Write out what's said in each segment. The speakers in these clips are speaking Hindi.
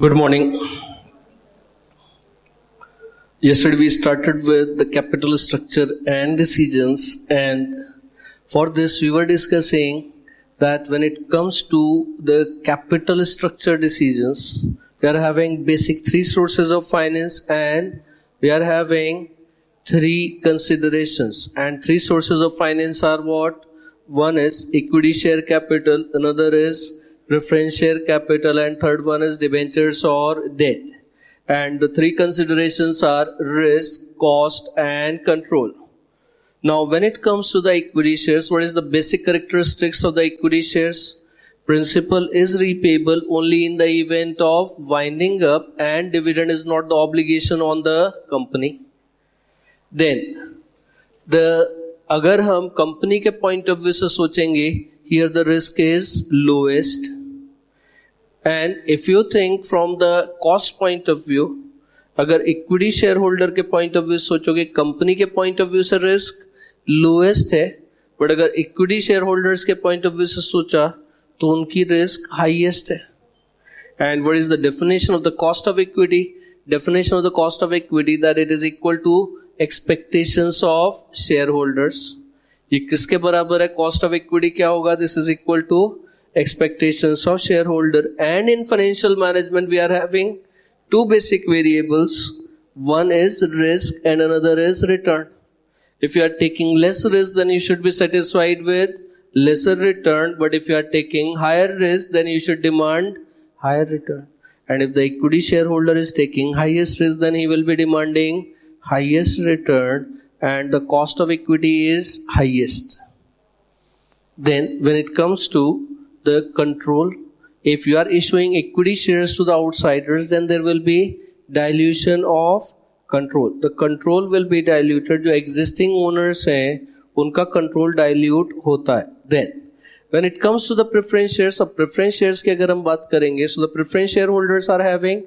Good morning. Yesterday we started with the capital structure and decisions, and for this we were discussing that when it comes to the capital structure decisions, we are having basic three sources of finance and we are having three considerations. And three sources of finance are what? One is equity share capital, another is preference share capital, and third one is debentures or debt. And the three considerations are risk, cost, and control. Now, when it comes to the equity shares, what is the basic characteristics of the equity shares? Principal is repayable only in the event of winding up, and dividend is not the obligation on the company. Then, अगर हम कंपनी के पॉइंट ऑफ व्यू से सोचेंगे, here the risk is lowest. And if you think from the cost point of view, अगर इक्विटी शेयर होल्डर के पॉइंट ऑफ व्यू सोचोगे, कंपनी के पॉइंट ऑफ व्यू से रिस्क लोएस्ट है, बट अगर इक्विटी शेयर होल्डर्स के पॉइंट ऑफ व्यू से सोचा तो उनकी रिस्क हाईएस्ट है. And what is the definition of the cost of equity? Definition of the cost of equity that it is equal to expectations of shareholders. ये किसके बराबर है? Cost of equity क्या होगा? This is equal to expectations of shareholder. And in financial management we are having two basic variables. One is risk and another is return. If you are taking less risk, then you should be satisfied with lesser return, but if you are taking higher risk, then you should demand higher return. And if the equity shareholder is taking highest risk, then he will be demanding highest return, and the cost of equity is highest. Then when it comes to the control, if you are issuing equity shares to the outsiders, then there will be dilution of control. The control will be diluted. जो existing owners हैं उनका control dilute होता है. Then when it comes to the preference shares, अब preference shares की अगर हम बात करेंगे, so the preference shareholders are having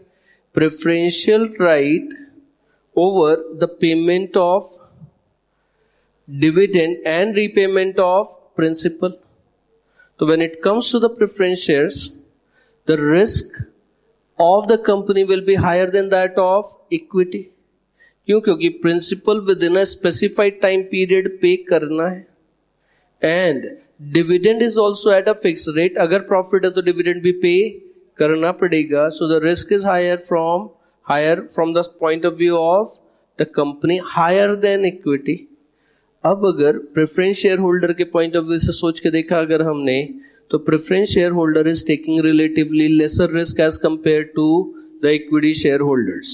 preferential right over the payment of dividend and repayment of principal. So when it comes to the preference shares, the risk of the company will be higher than that of equity. क्यों? क्योंकि principal within a specified time period pay करना है, and dividend is also at a fixed rate. अगर profit है तो dividend भी pay करना पड़ेगा. So the risk is higher from the point of view of the company, higher than equity. अब अगर प्रेफरेंस शेयर होल्डर के पॉइंट ऑफ व्यू से सोच के देखा अगर हमने, तो preference share holder is taking relatively lesser risk as compare to the equity share holders.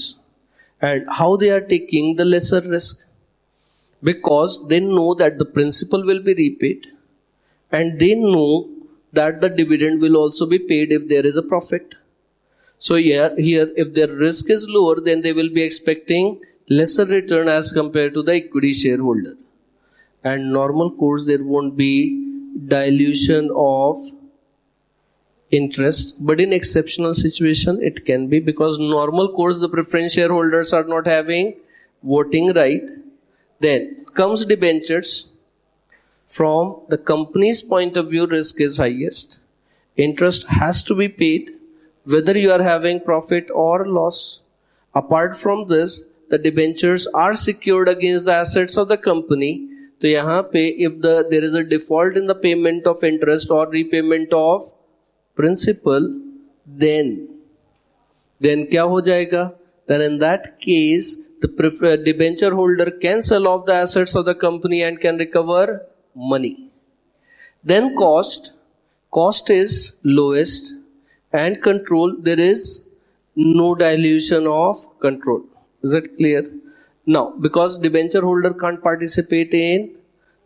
And how they are taking the lesser risk? Because they know that the principal will be repaid and they know that the dividend will also be paid if there is a profit. So here if their risk is lower, then they will be expecting lesser return as compared to the equity shareholder. And normal course there won't be dilution of interest, but in exceptional situation it can be, because normal course the preference shareholders are not having voting right. Then comes debentures. From the company's point of view, risk is highest. Interest has to be paid whether you are having profit or loss. Apart from this, the debentures are secured against the assets of the company. तो यहाँ पे if there is a default in the payment of interest or repayment of principal, then क्या हो जाएगा? Then in that case, the debenture holder can sell off the assets of the company and can recover money. Then cost is lowest, and control, there is no dilution of control. Is it clear? Now, because debenture holder can't participate in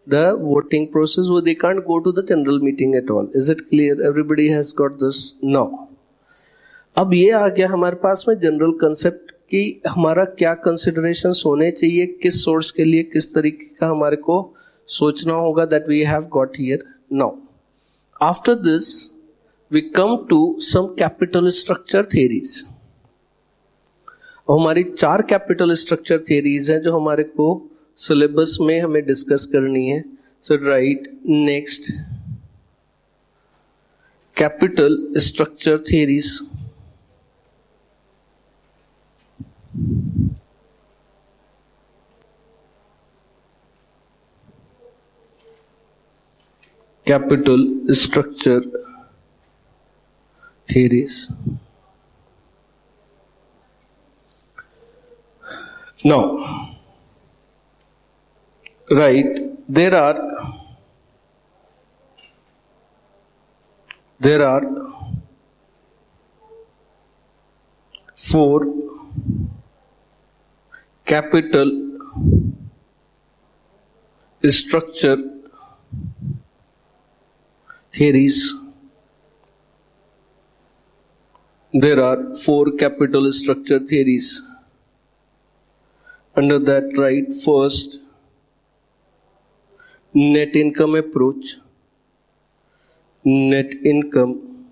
the voting process, so they can't go to the general meeting at all. Is it clear? Everybody has got this now. अब ये आ गया हमारे पास में जनरल कंसेप्ट कि हमारा क्या कंसिडरेशंस होने चाहिए, किस सोर्स के लिए किस तरीके का हमारे को सोचना होगा. that we have got here. Now, after this we come to some capital structure theories. हमारी 4 कैपिटल स्ट्रक्चर थियरीज हैं जो हमारे को सिलेबस में हमें डिस्कस करनी है. So right next capital structure theories. capital structure theories. Now, right, there are four capital structure theories. There are four capital structure theories. Under that, right, first, net income approach. Net income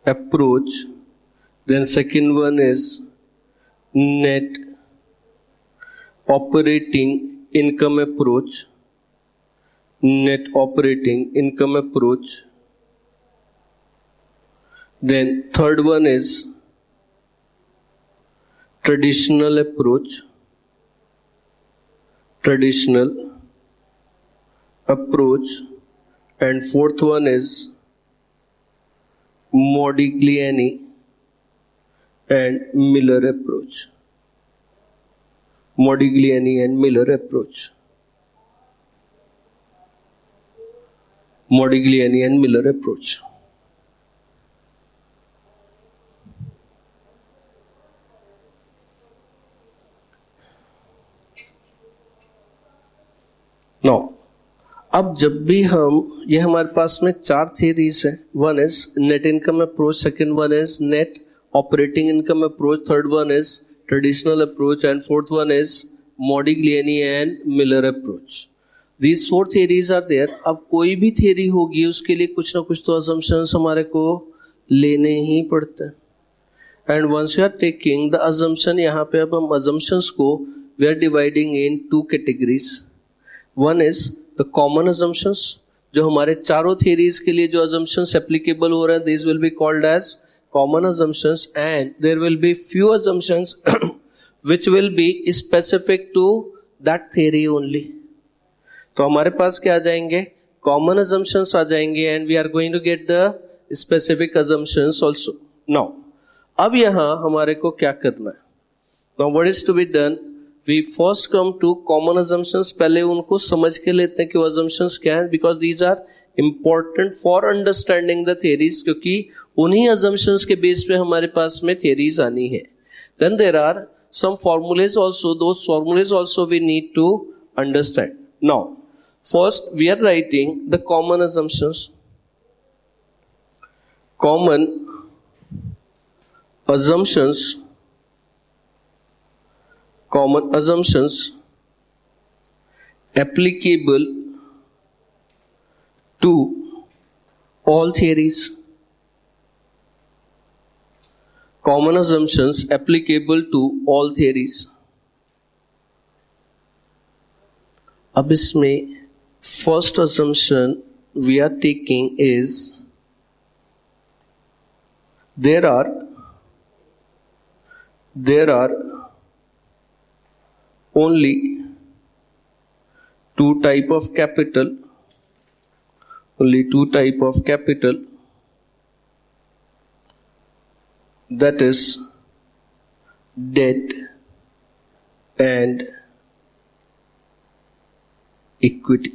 approach. Then second one is net operating income approach. Net operating income approach. Then third one is traditional approach. Traditional approach. And fourth one is Modigliani and Miller approach. Modigliani and Miller approach. Modigliani and Miller approach. Now, अब जब भी हम ये हमारे पास में चार थियरीज है. One is net income approach, second one is net operating income approach, third one is traditional approach and fourth one is Modigliani and Miller approach. These four theories are there. अब कोई भी थियरी होगी उसके लिए कुछ ना कुछ तो असम्पशंस हमारे को लेने ही पड़ते हैं. And once you are taking the assumption, यहाँ पे अब हम असम्पशंस को we are dividing in two categories. One is the common assumptions, जो हमारे चारों थियरीज के लिए जो assumptions एप्लीकेबल हो रहे हैं, this will be called as common assumptions, and there will be few assumptions which will be specific to that theory only. तो हमारे पास क्या आ जाएंगे, कॉमन assumptions आ जाएंगे, and we are going to get the specific assumptions also. Now अब यहाँ हमारे को क्या करना है. Now what is to be done, we first come to common assumptions. पहले उनको समझ के लेते हैं कि वो assumptions क्या है, because these are important for understanding the theories, क्योंकि उन्हीं assumptions के बेस पे हमारे पास में theories आनी है. Then there are some formulas also. Those formulas also we need to understand. Now, first we are writing the common assumptions. Common assumptions applicable to all theories. Common assumptions applicable to all theories. अब इसमें first assumption we are taking is there are only two type of capital. That is debt and equity.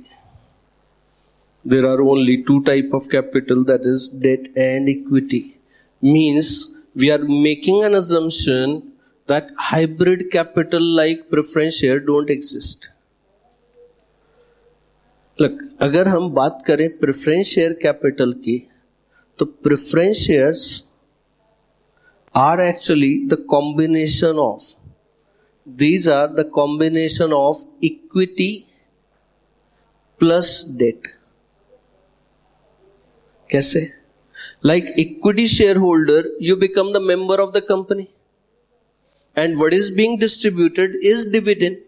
There are only two type of capital, that is debt and equity. Means we are making an assumption that hybrid capital like preference share don't exist. Look, अगर हम बात करें preference share capital की, तो preference shares are actually the combination of, these are the combination of equity plus debt. कैसे? Like equity shareholder, you become the member of the company. And what is being distributed is dividend,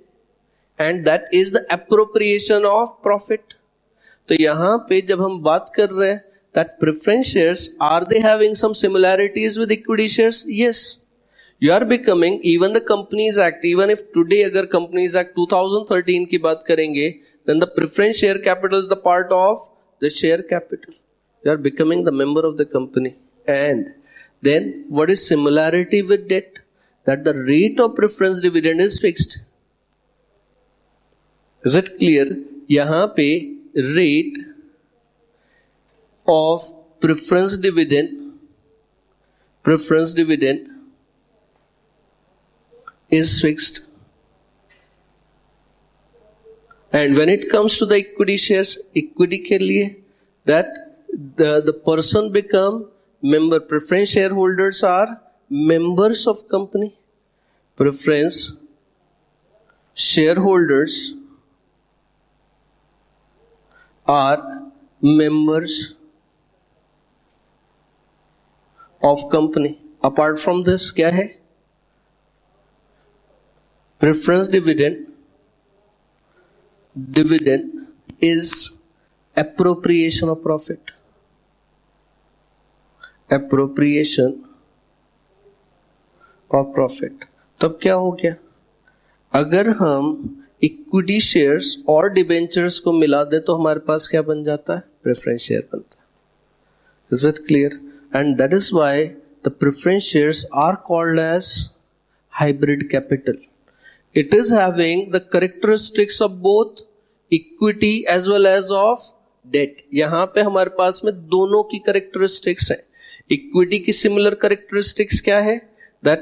and that is the appropriation of profit. तो यहाँ पे जब हम बात कर रहे हैं that preference shares, are they having some similarities with equity shares? Yes. You are becoming, even the Companies Act, even if today अगर Companies Act 2013 की बात करेंगे, then the preference share capital is the part of the share capital. You are becoming the member of the company. And then what is similarity with debt? That the rate of preference dividend is fixed. Is it clear? यहाँ पे rate of preference dividend is fixed. And when it comes to the equity shares, equity के लिए that the person become member. Preference shareholders are members of company. Preference shareholders are members of company. Apart from this क्या है? Preference dividend is appropriation of profit. Appropriation of profit. तब क्या हो गया? अगर हम इक्विटी शेयर्स और डिबेंचर्स को मिला दे तो हमारे पास क्या बन जाता है? प्रेफरेंस शेयर बनता है. Is it clear? And that is why the preference shares are called as hybrid capital. It is having the characteristics of both equity as well as of debt. यहाँ पे हमारे पास में दोनों की characteristics हैं. Equity की similar characteristics क्या है? That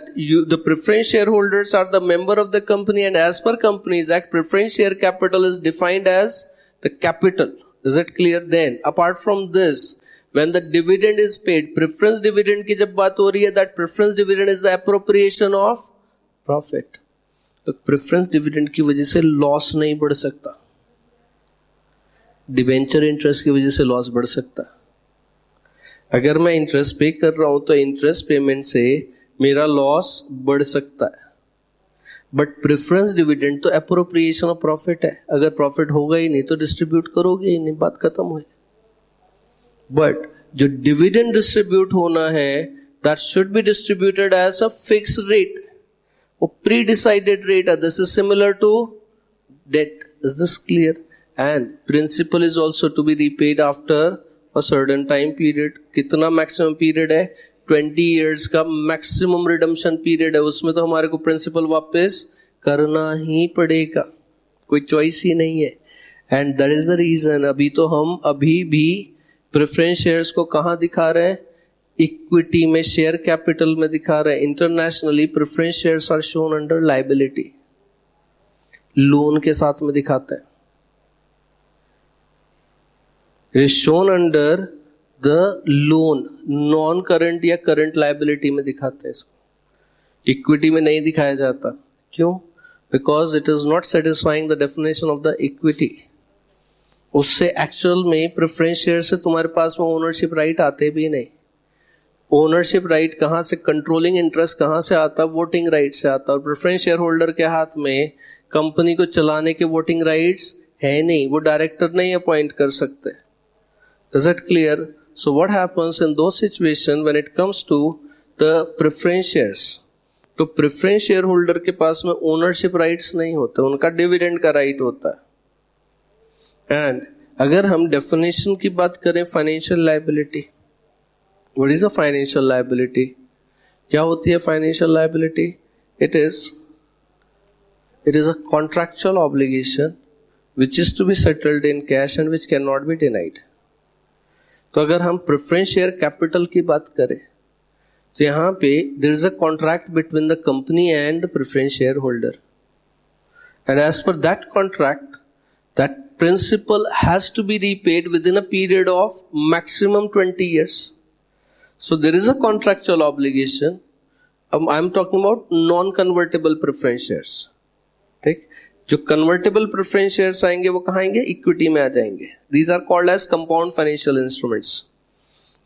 the preference shareholders are the member of the company, and as per Companies Act, preference share capital is defined as the capital. Is it clear? Then, apart from this, when the dividend is paid, preference dividend की जब बात हो रही है, that preference dividend is the appropriation of profit. तो preference dividend की वजह से loss नहीं बढ़ सकता. डिबेंचर इंटरेस्ट की वजह से लॉस बढ़ सकता. अगर मैं इंटरेस्ट पे कर रहा हूं तो इंटरेस्ट पेमेंट से मेरा लॉस बढ़ सकता है. बट प्रेफरेंस डिविडेंड तो एप्रोप्रिएशन ऑफ प्रॉफिट है. अगर प्रॉफिट होगा ही नहीं तो डिस्ट्रीब्यूट करोगे ही नहीं, बात खत्म हुई. बट जो डिविडेंड डिस्ट्रीब्यूट होना है, that should be distributed as a fixed rate, वो प्री डिसाइडेड रेट है. This is similar to debt. Is this clear? And principal is also to be repaid after a certain time period. कितना maximum period है? 20 years का maximum redemption period है. उसमें तो हमारे को principal वापस करना ही पड़ेगा, कोई choice ही नहीं है. And that is the reason अभी तो हम अभी भी preference shares को कहाँ दिखा रहे हैं? Equity में, share capital में दिखा रहे हैं. Internationally preference shares are shown under liability. Loan के साथ में दिखाते हैं. It is shown under the loan, non-current या current liability में दिखाते हैं इसको. Equity में नहीं दिखाया जाता. क्यों? Because it is not satisfying the definition of the equity. उससे actual में preference share से तुम्हारे पास में ownership right आते भी नहीं. Ownership right कहाँ से, controlling interest कहाँ से आता? Voting right से आता. और preference shareholder के हाथ में कंपनी को चलाने के voting rights है नहीं, वो डायरेक्टर नहीं अपॉइंट कर सकते. Is it clear? So what happens in those situations when it comes to the preference shares? तो preference shareholder के पास में ownership rights नहीं होते, उनका dividend का right होता है. And अगर हम definition की बात करें financial liability, what is a financial liability? क्या होती है financial liability? It is a contractual obligation which is to be settled in cash and which cannot be denied. तो अगर हम प्रेफरेंस शेयर कैपिटल की बात करें तो यहां पे there is a contract between the company and the preference share holder, and as per that contract that principal has to be repaid within a period of maximum 20 years. So there is a contractual obligation. I am talking about non convertible preference shares. ठीक, जो कन्वर्टेबल प्रेफरेंस शेयर्स आएंगे वो कहाँ आएंगे? इक्विटी में आ जाएंगे. These are called as compound financial instruments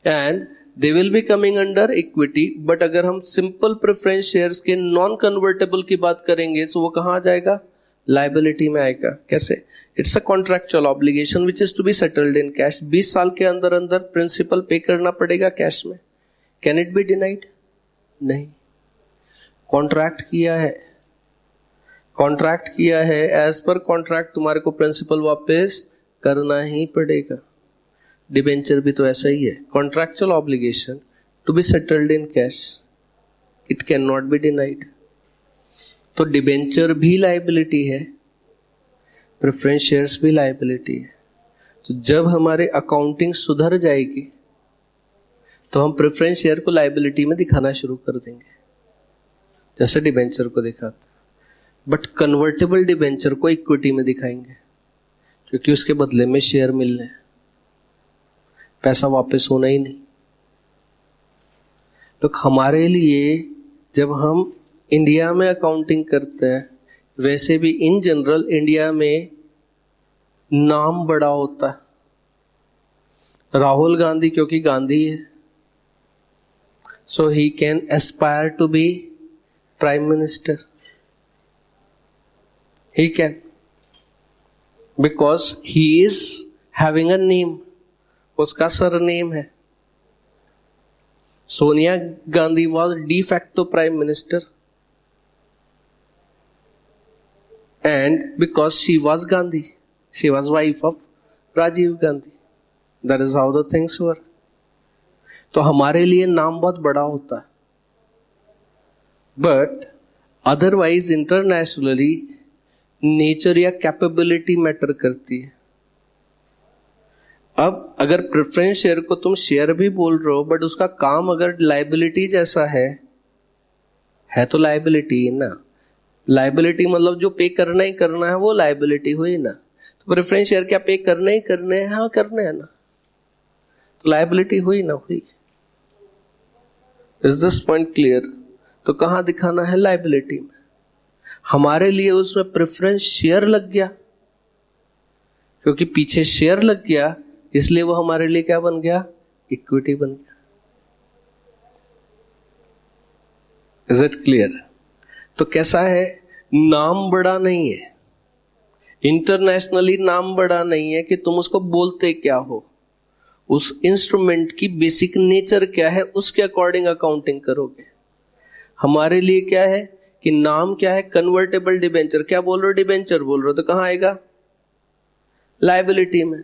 and they will be coming under equity. But अगर हम सिंपल प्रेफरेंस शेयर्स के नॉन कन्वर्टेबल की बात करेंगे तो वो कहाँ आ जाएगा? लाइबिलिटी में आएगा. कैसे? It's a contractual obligation which is to be settled in cash. 20 साल के अंदर अंदर प्रिंसिपल पे करना पड़ेगा कैश में. Can it be denied? नहीं. कॉन्ट्रैक्ट किया है, कॉन्ट्रैक्ट किया है, एज पर कॉन्ट्रैक्ट तुम्हारे को प्रिंसिपल वापस करना ही पड़ेगा. डिबेंचर भी तो ऐसा ही है, contractual obligation to be settled in cash, it can not be denied. तो डिबेंचर भी लायबिलिटी है, प्रेफरेंस शेयर्स भी लायबिलिटी है। तो जब हमारे अकाउंटिंग सुधर जाएगी तो हम प्रेफरेंस शेयर को लायबिलिटी में दिखाना शुरू कर देंगे, जैसे डिबेंचर को दिखाते। बट कन्वर्टेबल डिबेंचर को इक्विटी में दिखाएंगे, क्योंकि उसके बदले में शेयर मिलने हैं, पैसा वापस होना ही नहीं। तो हमारे लिए जब हम इंडिया में अकाउंटिंग करते हैं, वैसे भी इन जनरल इंडिया में नाम बड़ा होता है। राहुल गांधी क्योंकि गांधी है, so he can aspire to be prime minister, he can, because he is having a name, उसका सरनेम है। Sonia Gandhi was de facto prime minister and because she was Gandhi, she was wife of Rajiv Gandhi, that is how the things were। तो हमारे लिए नाम बहुत बड़ा होता है, बट अदरवाइज इंटरनेशनली नेचर या कैपेबिलिटी मैटर करती है। अब अगर प्रेफरेंस शेयर को तुम शेयर भी बोल रहे हो, बट उसका काम अगर लायबिलिटी जैसा है तो लायबिलिटी है ना। लायबिलिटी मतलब जो पे करना ही करना है वो लायबिलिटी हुई ना। तो प्रेफरेंस शेयर क्या पे करने ही करने हैं? हाँ करने हैं ना, तो लायबिलिटी हुई ना हुई। Is this point clear? तो कहां दिखाना है? लायबिलिटी में। हमारे लिए उसमें प्रेफरेंस शेयर लग गया, क्योंकि पीछे शेयर लग गया, इसलिए वो हमारे लिए क्या बन गया? इक्विटी बन गया। Is it clear? तो कैसा है? नाम बड़ा नहीं है, इंटरनेशनली नाम बड़ा नहीं है कि तुम उसको बोलते क्या हो, उस इंस्ट्रूमेंट की बेसिक नेचर क्या है उसके अकॉर्डिंग अकाउंटिंग करोगे। हमारे लिए क्या है कि नाम क्या है? Convertible debenture. क्या बोल रहे हो? डिबेंचर बोल रहे हो, तो कहां आएगा? लायबिलिटी में।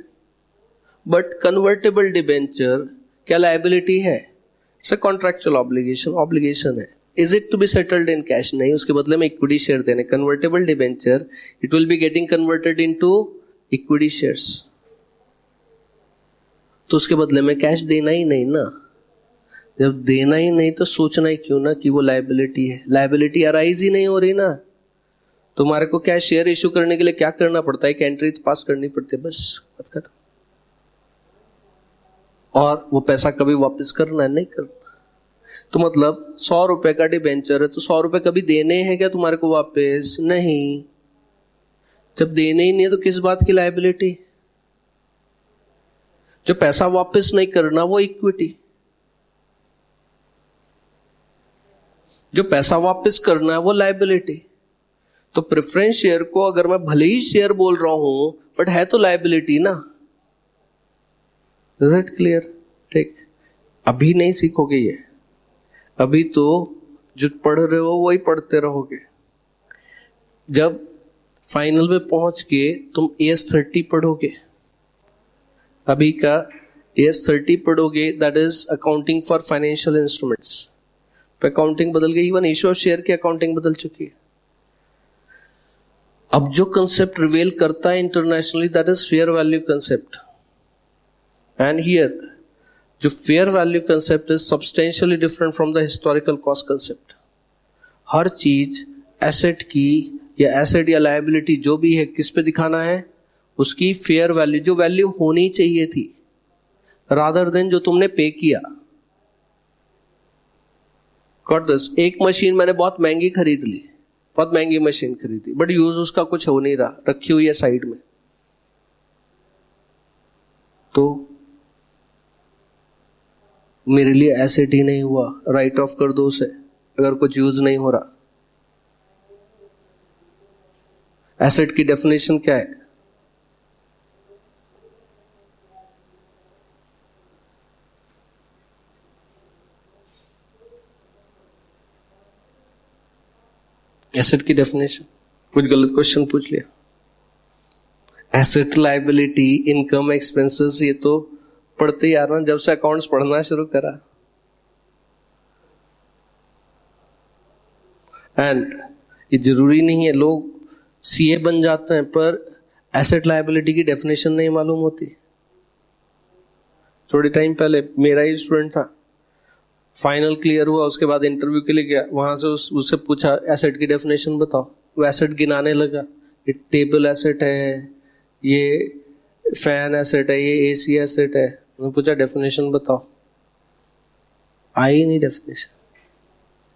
बट कन्वर्टेबल डिबेंचर क्या लायबिलिटी है? इट्स अ कॉन्ट्रैक्चुअल ऑब्लिगेशन है। Is it to be settled in cash? नहीं, उसके बदले में इक्विटी शेयर देने। Convertible debenture it will be getting converted into equity shares, तो उसके बदले में कैश देना ही नहीं ना। जब देना ही नहीं तो सोचना ही क्यों ना कि वो लायबिलिटी है। लायबिलिटी अराइज ही नहीं हो रही ना। तुम्हारे को क्या शेयर इश्यू करने के लिए क्या करना पड़ता है? एक एंट्री तो पास करनी पड़ती है, बस बात खत्म। और वो पैसा कभी वापस करना है? नहीं करना। तो मतलब 100 रुपए का डिबेंचर है, तो 100 रुपए कभी देने हैं क्या तुम्हारे को वापस? नहीं। जब देने ही नहीं है तो किस बात की लायबिलिटी? जो पैसा वापस नहीं करना वो इक्विटी, जो पैसा वापस करना है वो लायबिलिटी। तो प्रेफरेंस शेयर को अगर मैं भले ही शेयर बोल रहा हूं, बट है तो लायबिलिटी ना। Is it clear? ठीक, अभी नहीं सीखोगे ये, अभी तो जो पढ़ रहे हो वही पढ़ते रहोगे। जब फाइनल में पहुंच के तुम AS30 पढ़ोगे, अभी का AS30 पढ़ोगे, that is accounting for financial instruments. Accounting बदल गई, इवन इश्यू ऑफ शेयर की अकाउंटिंग बदल चुकी है। अब जो कंसेप्ट रिवेल करता है internationally, that is fair value concept. And here जो fair value concept is substantially different from the historical cost concept. हर चीज एसेट की या एसेट या लायबिलिटी जो भी है, किस पे दिखाना है? उसकी फेयर वैल्यू, जो वैल्यू होनी चाहिए थी, रादर देन जो तुमने पे किया। Got this? एक मशीन मैंने बहुत महंगी खरीद ली, बहुत महंगी मशीन खरीदी, बट यूज उसका कुछ हो नहीं रहा, रखी हुई है साइड में, तो मेरे लिए एसेट ही नहीं हुआ, राइट ऑफ कर दो उसे अगर कुछ यूज नहीं हो रहा। एसेट की डेफिनेशन क्या है? एसेट की डेफिनेशन, कुछ गलत क्वेश्चन पूछ लिया। एसेट, लायबिलिटी, इनकम, एक्सपेंसेस, ये तो पढ़ते ही आ रहा जब से अकाउंट्स पढ़ना शुरू करा। एंड ये जरूरी नहीं है लोग सीए बन जाते हैं पर एसेट लायबिलिटी की डेफिनेशन नहीं मालूम होती। थोड़ी टाइम पहले मेरा ही स्टूडेंट था, फाइनल क्लियर हुआ, उसके बाद इंटरव्यू के लिए गया, वहां से उससे पूछा एसेट की डेफिनेशन बताओ। वो एसेट गिनाने लगा, ये टेबल एसेट है, ये फैन एसेट है, ये एसी एसेट है। मैंने पूछा डेफिनेशन बताओ, आई नहीं डेफिनेशन,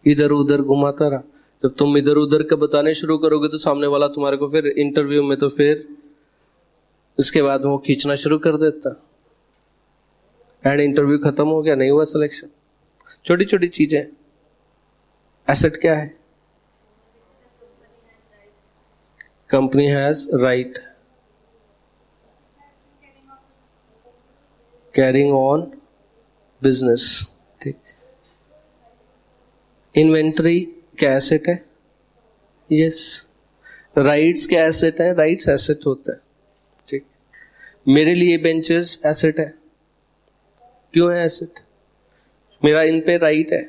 इधर उधर घुमाता रहा। जब तुम इधर उधर का बताने शुरू करोगे तो सामने वाला तुम्हारे को फिर इंटरव्यू में तो फिर उसके बाद वो खींचना शुरू कर देता। एंड इंटरव्यू खत्म हो गया, नहीं हुआ सिलेक्शन। छोटी छोटी चीजें। एसेट क्या है? Company has right carrying on business. ठीक। इन्वेंटरी क्या एसेट है? यस। राइट्स क्या एसेट है? राइट्स एसेट होता है। ठीक। मेरे लिए बेंचेस एसेट है। क्यों है एसेट? मेरा इन पे राइट है।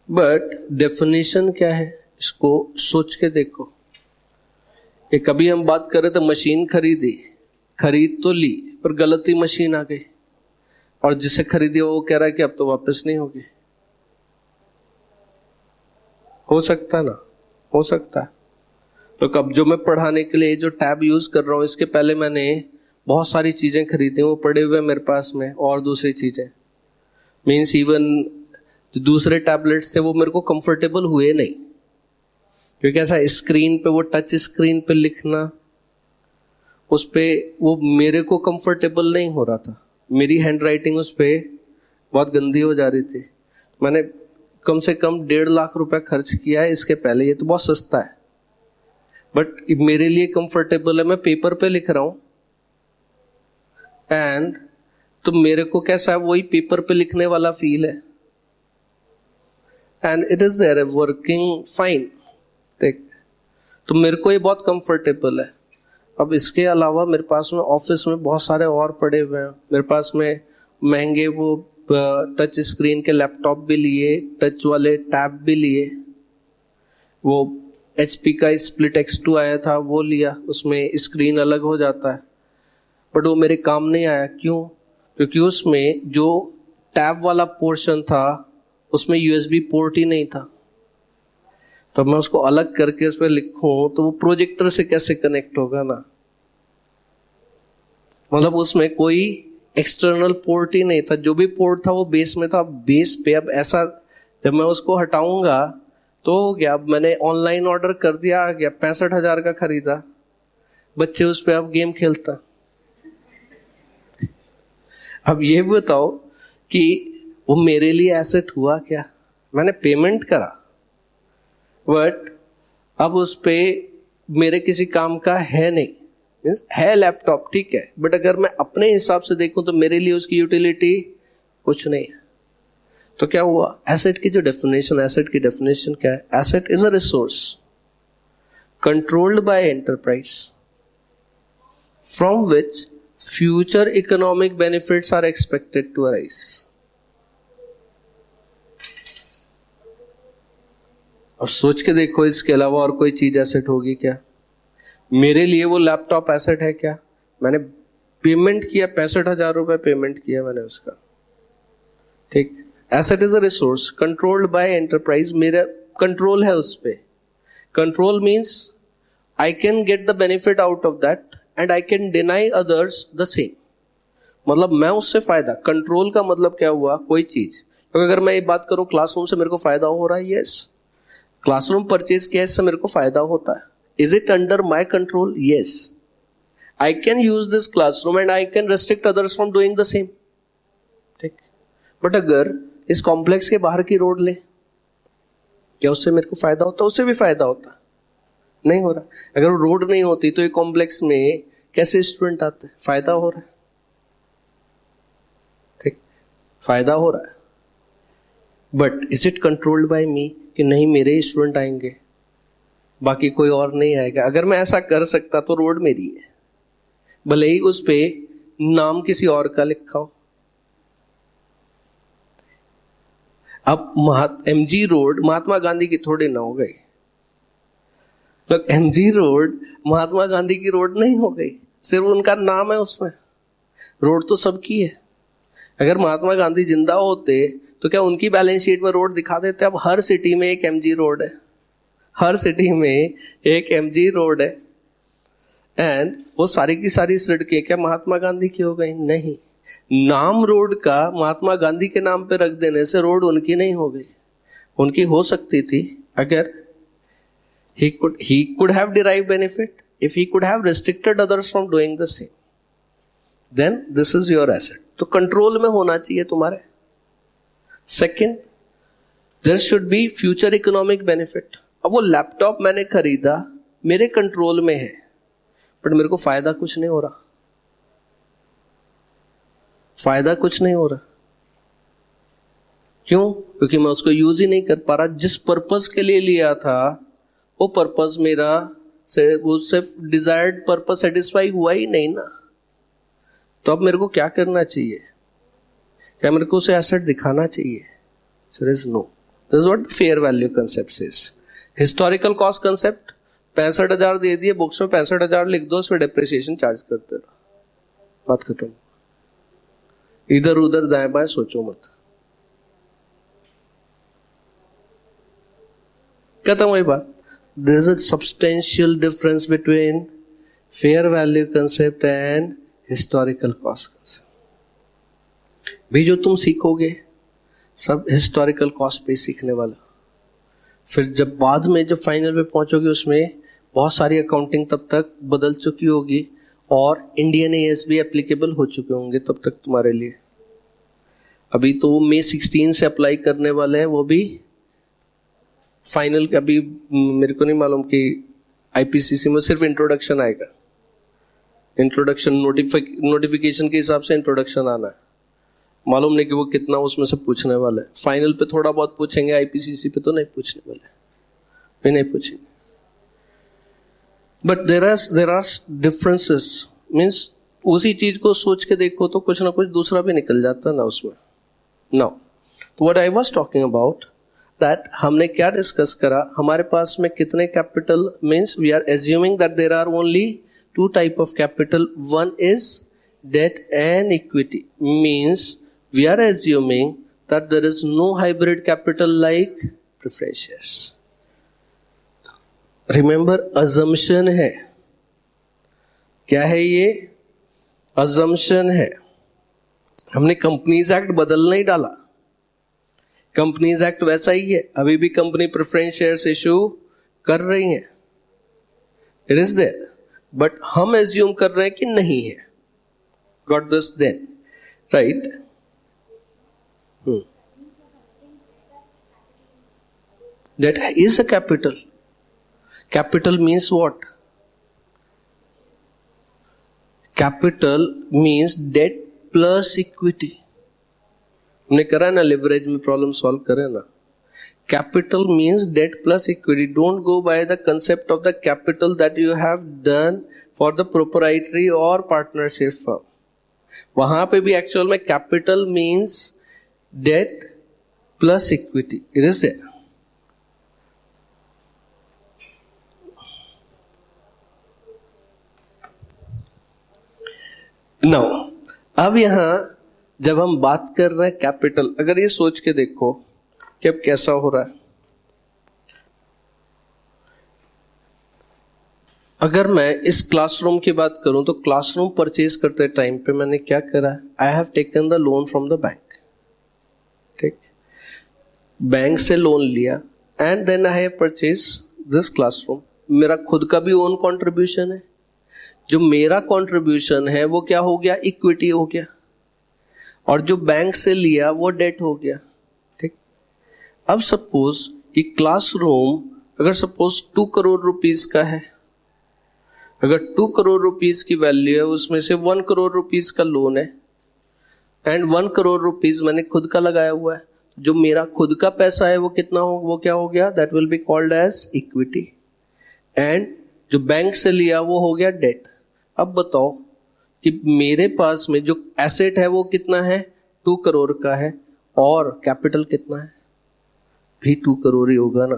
बट डेफिनेशन क्या है, इसको सोच के देखो। कि कभी हम बात कर रहे थे मशीन खरीदी, खरीद तो ली पर गलती मशीन आ गई, और जिसे खरीदी वो कह रहा है कि अब तो वापस नहीं होगी। हो सकता ना? हो सकता है। तो कब जो मैं पढ़ाने के लिए जो टैब यूज कर रहा हूं, इसके पहले मैंने बहुत सारी चीजें खरीदी, वो पड़े हुए मेरे पास में, और दूसरी चीजें मीन्स इवन जो दूसरे टैबलेट्स थे वो मेरे को कंफर्टेबल हुए नहीं, क्योंकि ऐसा स्क्रीन पे, वो टच स्क्रीन पे लिखना, उस पे वो मेरे को कंफर्टेबल नहीं हो रहा था। मेरी हैंड राइटिंग उस पे बहुत गंदी हो जा रही थी। मैंने कम से कम 1.5 लाख रुपए खर्च किया है इसके पहले। ये तो बहुत सस्ता है बट मेरे लिए कंफर्टेबल है। मैं पेपर पे लिख रहा हूं एंड तो मेरे को कैसा है, वही पेपर पे लिखने वाला फील है and it is there working fine. ठीक। तो मेरे को ये बहुत कंफर्टेबल है। अब इसके अलावा मेरे पास में ऑफिस में बहुत सारे और पड़े हुए हैं। मेरे पास में महंगे वो टच स्क्रीन के लैपटॉप भी लिए, टच वाले टैब भी लिए, वो HP का स्प्लिट X2 आया था वो लिया, उसमें स्क्रीन अलग हो जाता है, बट वो मेरे काम नहीं आया। क्यों? क्योंकि उसमें जो टैब वाला पोर्शन था उसमें USB पोर्ट ही नहीं था। तो मैं उसको अलग करके उस पर लिखूं तो वो प्रोजेक्टर से कैसे कनेक्ट होगा ना, मतलब उसमें कोई एक्सटर्नल पोर्ट ही नहीं था। जो भी पोर्ट था वो बेस में था। बेस पे अब ऐसा जब मैं उसको हटाऊंगा तो हो गया। अब मैंने ऑनलाइन ऑर्डर कर दिया, आ गया, 65,000 का खरीदा, बच्चे उस पे अब गेम खेलता। अब ये बताओ कि वो मेरे लिए एसेट हुआ क्या? मैंने पेमेंट करा बट अब उस पे मेरे किसी काम का है नहीं। है लैपटॉप, ठीक है, बट अगर मैं अपने हिसाब से देखूं तो मेरे लिए उसकी यूटिलिटी कुछ नहीं है। तो क्या हुआ? एसेट की जो डेफिनेशन, एसेट की डेफिनेशन क्या है? Asset is a resource controlled by enterprise from which future economic benefits are expected to arise. और सोच के देखो इसके अलावा और कोई चीज एसेट होगी क्या? मेरे लिए वो लैपटॉप एसेट है क्या? मैंने पेमेंट किया, 65,000 रुपए पेमेंट किया मैंने उसका। ठीक। Asset is a resource controlled by enterprise. मेरा कंट्रोल है उस पे। Control means I can get the benefit out of that and I can deny others the same. मतलब मैं उससे फायदा, कंट्रोल का मतलब क्या हुआ? कोई चीज। तो अगर मैं ये बात करूं क्लासरूम से मेरे को फायदा हो रहा है, यस। क्लासरूम परचेज किया, इससे मेरे को फायदा होता है। Is it under my control? Yes. I can use this classroom and I can restrict others from doing the same. ठीक। बट अगर इस कॉम्प्लेक्स के बाहर की रोड ले, क्या उससे मेरे को फायदा होता? उससे भी फायदा होता नहीं हो रहा। अगर वो रोड नहीं होती तो ये कॉम्प्लेक्स में कैसे स्टूडेंट आते? फायदा हो रहा है। ठीक, फायदा हो रहा है। But is it controlled by me कि नहीं मेरे स्टूडेंट आएंगे, बाकी कोई और नहीं आएगा? अगर मैं ऐसा कर सकता तो रोड मेरी है, भले ही उस पे नाम किसी और का लिखा हो। अब एमजी रोड महात्मा गांधी की थोड़ी ना हो गई, लोग एमजी रोड महात्मा गांधी की रोड नहीं हो गई, सिर्फ उनका नाम है उसमें, रोड तो सबकी है। अगर महात्मा गांधी जिंदा होते तो क्या उनकी बैलेंस शीट में रोड दिखा देते? अब हर सिटी में एक एमजी रोड है, हर सिटी में एक एमजी रोड है, एंड वो सारी की सारी सड़कें क्या महात्मा गांधी की हो गई? नहीं, नाम रोड का महात्मा गांधी के नाम पे रख देने से रोड उनकी नहीं हो गई। उनकी हो सकती थी अगर he could have derived benefit if he could have restricted others from doing the same, then this is your asset। तो कंट्रोल में होना चाहिए तुम्हारे। Second, there should be future economic benefit. अब वो लैपटॉप मैंने खरीदा, मेरे कंट्रोल में है, बट मेरे को फायदा कुछ नहीं हो रहा, फायदा कुछ नहीं हो रहा। क्यों? क्योंकि मैं उसको यूज ही नहीं कर पा रहा। जिस पर्पस के लिए लिया था वो पर्पस मेरा वो सिर्फ डिजायर्ड पर्पस सेटिस्फाई हुआ ही नहीं ना। तो अब मेरे को क्या करना चाहिए? क्या मेरे को उसे एसेट दिखाना चाहिए? Sir is no. This is what fair value concept is. Historical cost concept 65,000 दे दिए, बुक्स में 65,000 लिख दो, उसमें डेप्रिसिएशन चार्ज करते रहो, बात खत्म। इधर उधर दाएं बाएं सोचो मत, खत्म हुई बात। There is a substantial difference between fair value concept and historical cost concept। भी जो तुम सीखोगे सब historical cost पे सीखने वाला। फिर जब बाद में जब फाइनल पे पहुंचोगे उसमें बहुत सारी अकाउंटिंग तब तक बदल चुकी होगी और इंडियन ASB एप्लीकेबल हो चुके होंगे तब तक तुम्हारे लिए। अभी तो वो May 16 से अप्लाई करने वाले हैं, वो भी फाइनल का भी मेरे को नहीं मालूम कि IPCC में सिर्फ इंट्रोडक्शन आएगा। इंट्रोडक्शन नोटिफिकेशन के हिसाब से इंट्रोडक्शन आना है, मालूम नहीं कि वो कितना उसमें से पूछने वाला है। फाइनल पे थोड़ा बहुत पूछेंगे, IPCC पे तो नहीं पूछने वाले, भी नहीं पूछेंगे। But there are differences, means उसी चीज को सोच के देखो तो कुछ ना कुछ दूसरा भी निकल जाता ना उसमें। नाउ तो what I was talking about that, हमने क्या डिस्कस करा, हमारे पास में कितने capital, means we are assuming that there are only two type of capital, one is debt and equity, means we are assuming that there is no hybrid capital like preference shares. Remember assumption है, क्या है ये? अजम्पशन है। हमने कंपनीज एक्ट बदल नहीं डाला, कंपनीज एक्ट वैसा ही है, अभी भी कंपनी प्रेफरेंस शेयर्स इशू कर रही हैं, इट इज देयर, बट हम एज्यूम कर रहे हैं कि नहीं है। Got this then, right? That is a capital. Capital means what? Capital means debt plus equity. हमने करा ना, लिवरेज में प्रॉब्लम सॉल्व करे ना। Capital means debt plus equity. Don't go by the concept of the capital that you have done for the proprietary और पार्टनरशिप फर्म। वहां पे भी एक्चुअल में capital means debt plus equity, it is there. Now अब यहां जब हम बात कर रहे हैं कैपिटल, अगर ये सोच के देखो कि अब कैसा हो रहा है। अगर मैं इस क्लासरूम की बात करूं तो क्लासरूम परचेज करते टाइम पे मैंने क्या करा? I have taken the loan from the bank, ठीक, बैंक से लोन लिया and then I have purchase this classroom. मेरा खुद का भी ओन कंट्रीब्यूशन है, जो मेरा कंट्रीब्यूशन है वो क्या हो गया? इक्विटी हो गया, और जो बैंक से लिया वो डेट हो गया, ठीक। अब सपोज कि क्लासरूम अगर सपोज 2 करोड़ रुपीस का है, अगर 2 करोड़ रुपीस की वैल्यू है, उसमें से 1 करोड़ रुपीस का लोन है एंड 1 करोड़ रुपीस मैंने खुद का लगाया हुआ है। जो मेरा खुद का पैसा है वो कितना हो, वो क्या हो गया? That will be called as equity, and जो बैंक से लिया वो हो गया डेट। अब बताओ कि मेरे पास में जो एसेट है वो कितना है, 2 करोड़ का है, और कैपिटल कितना है, भी 2 करोड़ ही होगा ना।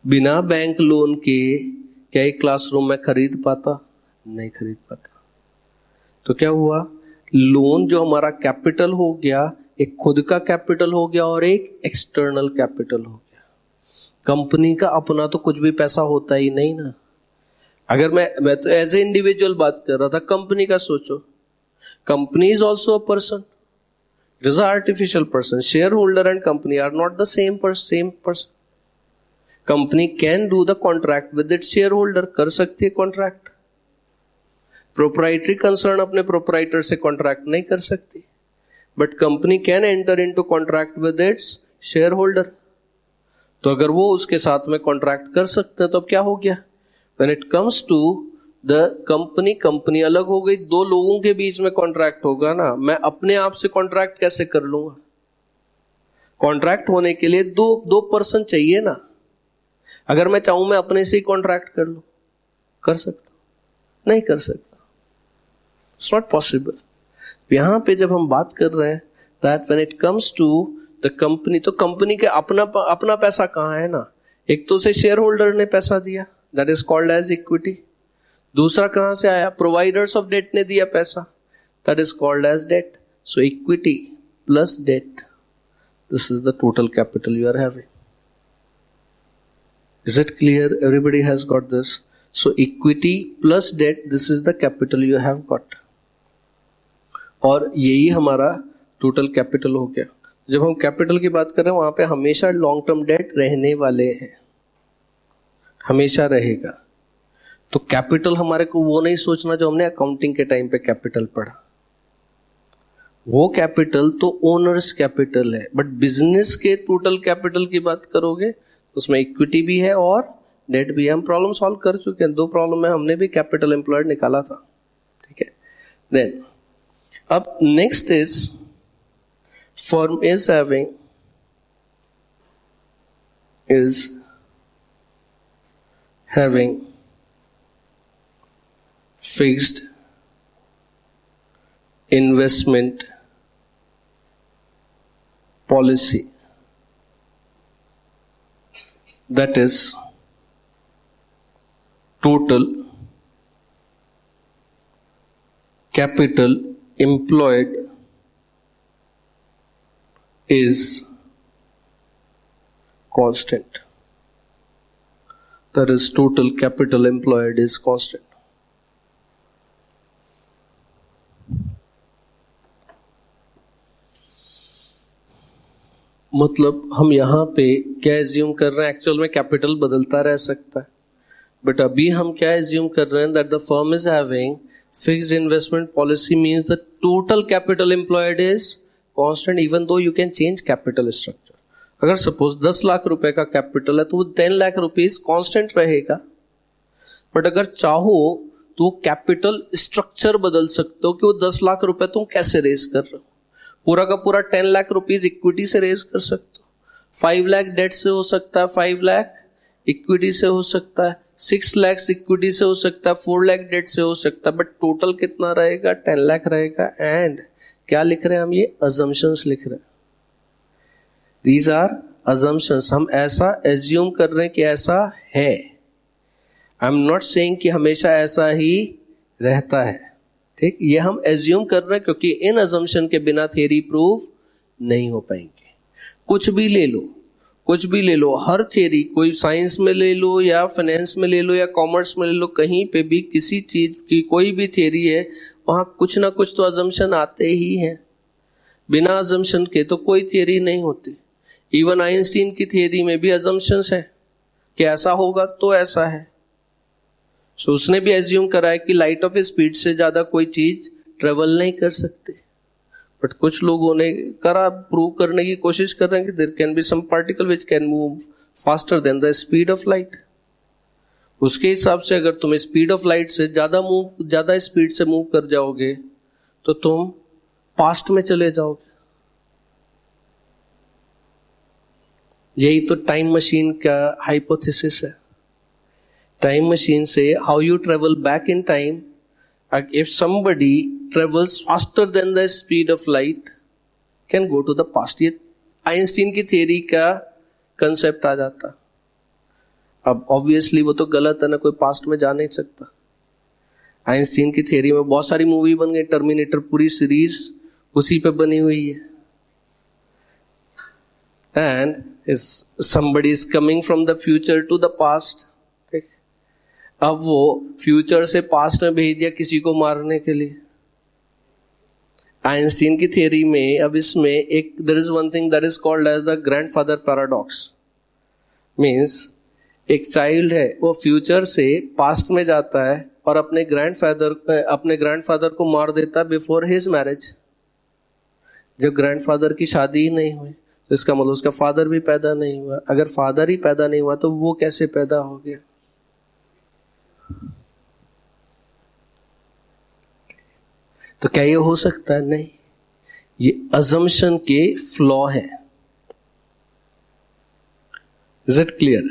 बिना बैंक लोन के क्या एक क्लासरूम में खरीद पाता, नहीं खरीद पाता। तो क्या हुआ, लोन जो हमारा कैपिटल हो गया, एक खुद का कैपिटल हो गया और एक एक्सटर्नल कैपिटल हो गया। कंपनी का अपना तो कुछ भी पैसा होता ही नहीं ना। अगर मैं तो एज ए इंडिविजुअल बात कर रहा था, कंपनी का सोचो, company is also a person, it is artificial person. Share holder and company are not the same person. Company can do the contract with its share holder, कर सकती है कॉन्ट्रैक्ट। प्रोप्राइटरी कंसर्न अपने प्रोप्राइटर से कॉन्ट्रैक्ट नहीं कर सकती, but company can enter into contract with its share holder. तो अगर वो उसके साथ में कॉन्ट्रैक्ट कर सकते हैं तो अब क्या हो गया, when it comes to the company अलग हो गई, 2 लोगों के बीच में कॉन्ट्रैक्ट होगा ना। मैं अपने आप से कॉन्ट्रैक्ट कैसे कर लूंगा, कॉन्ट्रैक्ट होने के लिए दो पर्सन चाहिए ना। अगर मैं चाहूं मैं अपने से ही कॉन्ट्रैक्ट कर लूं, कर सकता, नहीं कर सकता, इट्स नॉट पॉसिबल। यहां पे जब हम बात कर रहे हैं that when it comes to the company, तो कंपनी के अपना पैसा कहां है ना। एक तो उसे शेयर होल्डर ने पैसा दिया, that is called as equity. दूसरा कहां से आया, प्रोवाइडर्स ऑफ डेट ने दिया पैसा, that is called as debt. So equity plus debt, this is the total capital you are having. Is it clear? Everybody has got this. So equity plus debt, this is the capital you have got. और यही हमारा टोटल कैपिटल हो गया। जब हम कैपिटल की बात कर रहे हैं वहां पे हमेशा लॉन्ग टर्म डेट रहने वाले हैं, हमेशा रहेगा। तो कैपिटल हमारे को वो नहीं सोचना जो हमने अकाउंटिंग के टाइम पे कैपिटल पढ़ा। वो कैपिटल तो ओनर्स कैपिटल है, बट बिजनेस के टोटल कैपिटल की बात करोगे उसमें इक्विटी भी है और डेट भी है। हम प्रॉब्लम सॉल्व कर चुके हैं, 2 प्रॉब्लम में हमने भी कैपिटल एम्प्लॉयड निकाला था, ठीक है। देन अब next is firm is having fixed investment policy, that is total capital employed is constant. That is total capital employed is constant. मतलब हम यहाँ पे क्या एज्यूम कर रहे हैं, एक्चुअल में कैपिटल बदलता रह सकता है, बट अभी हम क्या एज्यूम कर रहे हैं that the firm is having fixed investment policy, means the total capital employed is constant even though you can change capital structure. अगर सपोज 10 लाख रुपए का कैपिटल है तो वो 10 लाख रुपीज कांस्टेंट रहेगा, बट अगर चाहो तो कैपिटल स्ट्रक्चर बदल सकते हो कि वो 10 लाख रुपए तुम कैसे रेज कर रहे हो। पूरा का पूरा 10 लाख रुपीज इक्विटी से रेज कर सकते हो, 5 लाख डेट से हो सकता है, 5 लाख इक्विटी से हो सकता है, 6 लाख इक्विटी से हो सकता है, 4 लाख डेट से हो सकता है, बट टोटल कितना रहेगा, 10 लाख रहेगा। एंड क्या लिख रहे हैं हम, ये अजम्पशंस लिख रहे हैं, दीज आर अजम्पशंस। हम ऐसा एज्यूम कर रहे हैं कि ऐसा है, आई एम नॉट सेइंग कि हमेशा ऐसा ही रहता है, ठीक। ये हम एज्यूम कर रहे हैं क्योंकि इन अजम्पशन के बिना थ्योरी प्रूव नहीं हो पाएंगे। कुछ भी ले लो, कुछ भी ले लो, हर थ्योरी, कोई साइंस में ले लो या फाइनेंस में ले लो या कॉमर्स में ले लो, कहीं पे भी किसी चीज की कोई भी थ्योरी है वहां कुछ ना कुछ तो अजम्पशन आते ही हैं। बिना अजम्पशन के तो कोई थ्योरी नहीं होती। इवन आइंस्टीन की थ्योरी में भी अजम्पशंस है कि ऐसा होगा तो ऐसा है। सो उसने भी एज्यूम करा है कि लाइट ऑफ स्पीड से ज्यादा कोई चीज ट्रेवल नहीं कर सकती, बट कुछ लोगों ने करा, प्रूव करने की कोशिश कर रहे हैं कि there can be some particle which can move faster than the speed of light. उसके हिसाब से अगर तुम स्पीड ऑफ लाइट से ज्यादा स्पीड से मूव कर जाओगे तो तुम पास्ट में चले जाओगे। यही तो टाइम मशीन का हाइपोथेसिस है। टाइम मशीन से how you travel back in time if somebody travels faster than the speed of light can go to the past. ये आइंस्टीन की थियरी का कंसेप्ट आ जाता. अब ऑब्वियसली वो तो गलत है ना, कोई पास्ट में जा नहीं सकता. आइंस्टीन की थियरी में बहुत सारी मूवी बन गई, टर्मिनेटर पूरी सीरीज उसी पे बनी हुई है. And is somebody is coming from the future to the past. अब वो फ्यूचर से पास्ट में भेज दिया किसी को मारने के लिए. आइंस्टीन की थियरी में अब इसमें एक there is one thing that is called as the grandfather paradox. Means एक चाइल्ड है, वो फ्यूचर से पास्ट में जाता है और अपने ग्रैंडफादर को मार देता बिफोर हिज मैरिज. जब ग्रैंडफादर की शादी ही नहीं हुई तो इसका मतलब उसका फादर भी पैदा नहीं हुआ. अगर फादर ही पैदा नहीं हुआ तो वो कैसे पैदा हो गया? तो क्या ये हो सकता है? नहीं. ये अजम्पशन के फ्लॉ है. Is it clear?